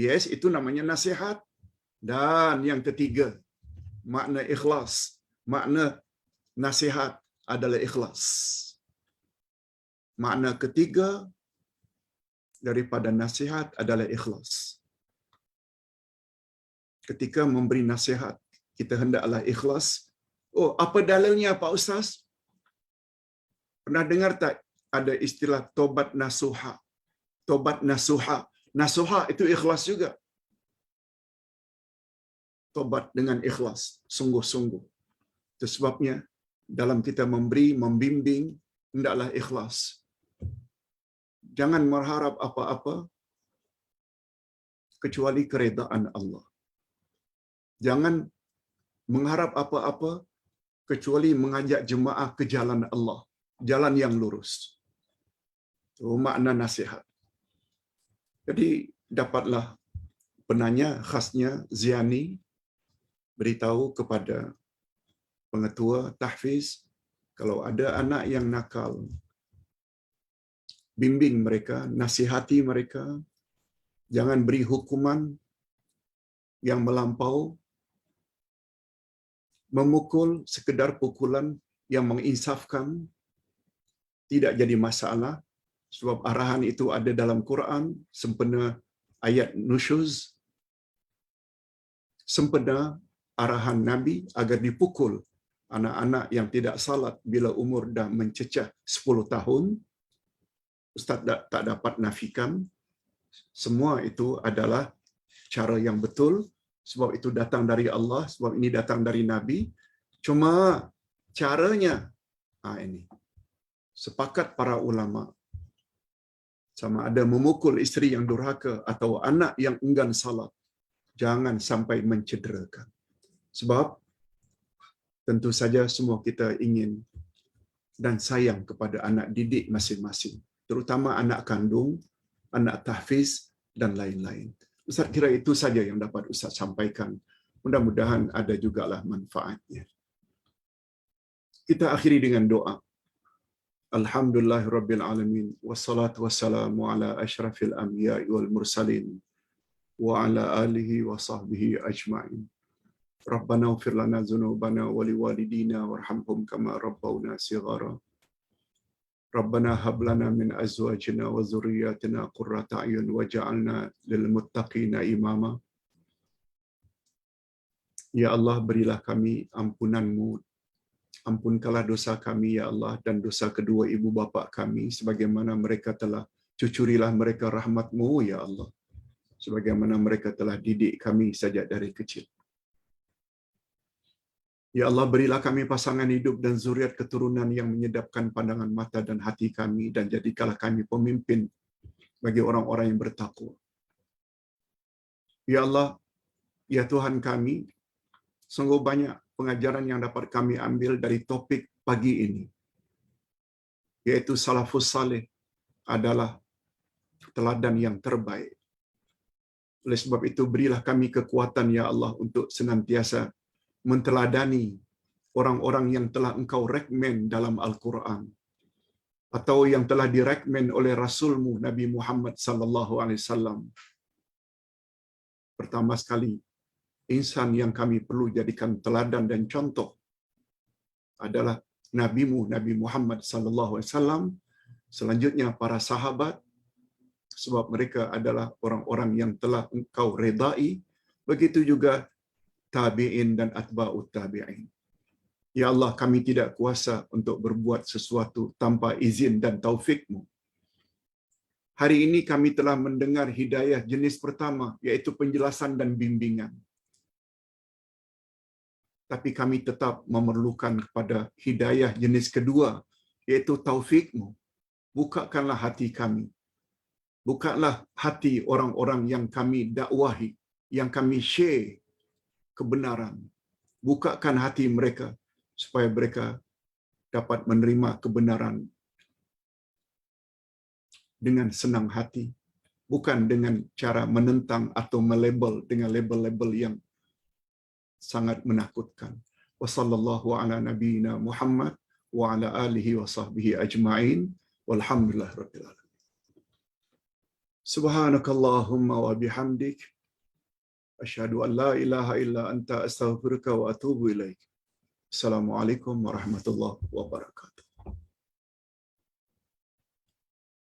Yes, itu namanya nasihat. Dan yang ketiga, makna ikhlas. Makna nasihat adalah ikhlas. Makna ketiga daripada nasihat adalah ikhlas. Ketika memberi nasihat, kita hendaklah ikhlas. Oh, apa dalilnya Pak Ustaz? Pernah dengar tak ada istilah tobat nasuha? Tobat nasuha. Nasuha itu ikhlas juga. Tobat dengan ikhlas, sungguh-sungguh. Itu sebabnya dalam kita memberi, membimbing, hendaklah ikhlas. Jangan berharap apa-apa kecuali keredaan Allah. Jangan mengharap apa-apa kecuali mengajak jemaah ke jalan Allah, jalan yang lurus. Itu makna nasihat. Jadi dapatlah penanya khasnya Ziani beritahu kepada pengetua tahfiz, kalau ada anak yang nakal, bimbing mereka, nasihati mereka, jangan beri hukuman yang melampau, memukul sekedar pukulan yang menginsafkan tidak jadi masalah, sebab arahan itu ada dalam Quran, sempena ayat nusyuz, sempena arahan Nabi agar dipukul anak-anak yang tidak salat bila umur dah mencecah 10 tahun. Ustaz tak dapat nafikan, semua itu adalah cara yang betul, sebab itu datang dari Allah, sebab ini datang dari Nabi. Cuma caranya, ini sepakat para ulama, sama ada memukul isteri yang durhaka atau anak yang enggan salat, jangan sampai mencederakan. Sebab tentu saja semua kita ingin dan sayang kepada anak didik masing-masing, terutama anak kandung, anak tahfiz dan lain-lain. Ustaz kira itu saja yang dapat Ustaz sampaikan. Mudah-mudahan ada jugalah manfaatnya. Kita akhiri dengan doa. Alhamdulillahirabbil alamin wassalatu wassalamu ala asyrafil anbiya'i wal mursalin wa ala alihi wa sahbihi ajma'in. Rabbana ighfir lana dzunubana wa liwalidina warhamhum kama rabbawna shighara. Rabbana hab lana min azwajina wa dzurriyyatina qurrata a'yun waj'alna lil muttaqina imama. Ya Allah, berilah kami ampunan-Mu. Ampunkanlah dosa kami ya Allah dan dosa kedua ibu bapa kami sebagaimana mereka telah, cucurilah mereka rahmat-Mu ya Allah, sebagaimana mereka telah didik kami sejak dari kecil. Ya Allah, berilah kami pasangan hidup dan zuriat keturunan yang menyedapkan pandangan mata dan hati kami, dan jadikanlah kami pemimpin bagi orang-orang yang bertakwa. Ya Allah, ya Tuhan kami, sungguh banyak pengajaran yang dapat kami ambil dari topik pagi ini, yaitu salafus saleh adalah teladan yang terbaik. Oleh sebab itu, berilah kami kekuatan ya Allah untuk senantiasa menteladani orang-orang yang telah Engkau rekomen dalam Al-Quran atau yang telah direkomen oleh Rasul-Mu Nabi Muhammad sallallahu alaihi wasallam. Pertama sekali, insan yang kami perlu jadikan teladan dan contoh adalah Nabi-Mu Nabi Muhammad sallallahu alaihi wasallam. Selanjutnya para sahabat, sebab mereka adalah orang-orang yang telah Engkau redai. Begitu juga tabi'in dan atba'ut tabi'in. Ya Allah, kami tidak kuasa untuk berbuat sesuatu tanpa izin dan taufik-Mu. Hari ini kami telah mendengar hidayah jenis pertama, yaitu penjelasan dan bimbingan. Tapi kami tetap memerlukan kepada hidayah jenis kedua, yaitu taufik-Mu. Bukakanlah hati kami. Bukalah hati orang-orang yang kami dakwahi, yang kami share kebenaran. Bukakan hati mereka supaya mereka dapat menerima kebenaran dengan senang hati, bukan dengan cara menentang atau melabel dengan label-label yang sangat menakutkan. Wassallallahu ala nabiyyina Muhammad wa ala alihi wa sahbihi ajma'in walhamdulillahirabbil alamin. Subhanakallahumma wa bihamdik asyhadu an la ilaha illa anta astaghfiruka wa atubu ilaik. Assalamualaikum warahmatullahi wabarakatuh.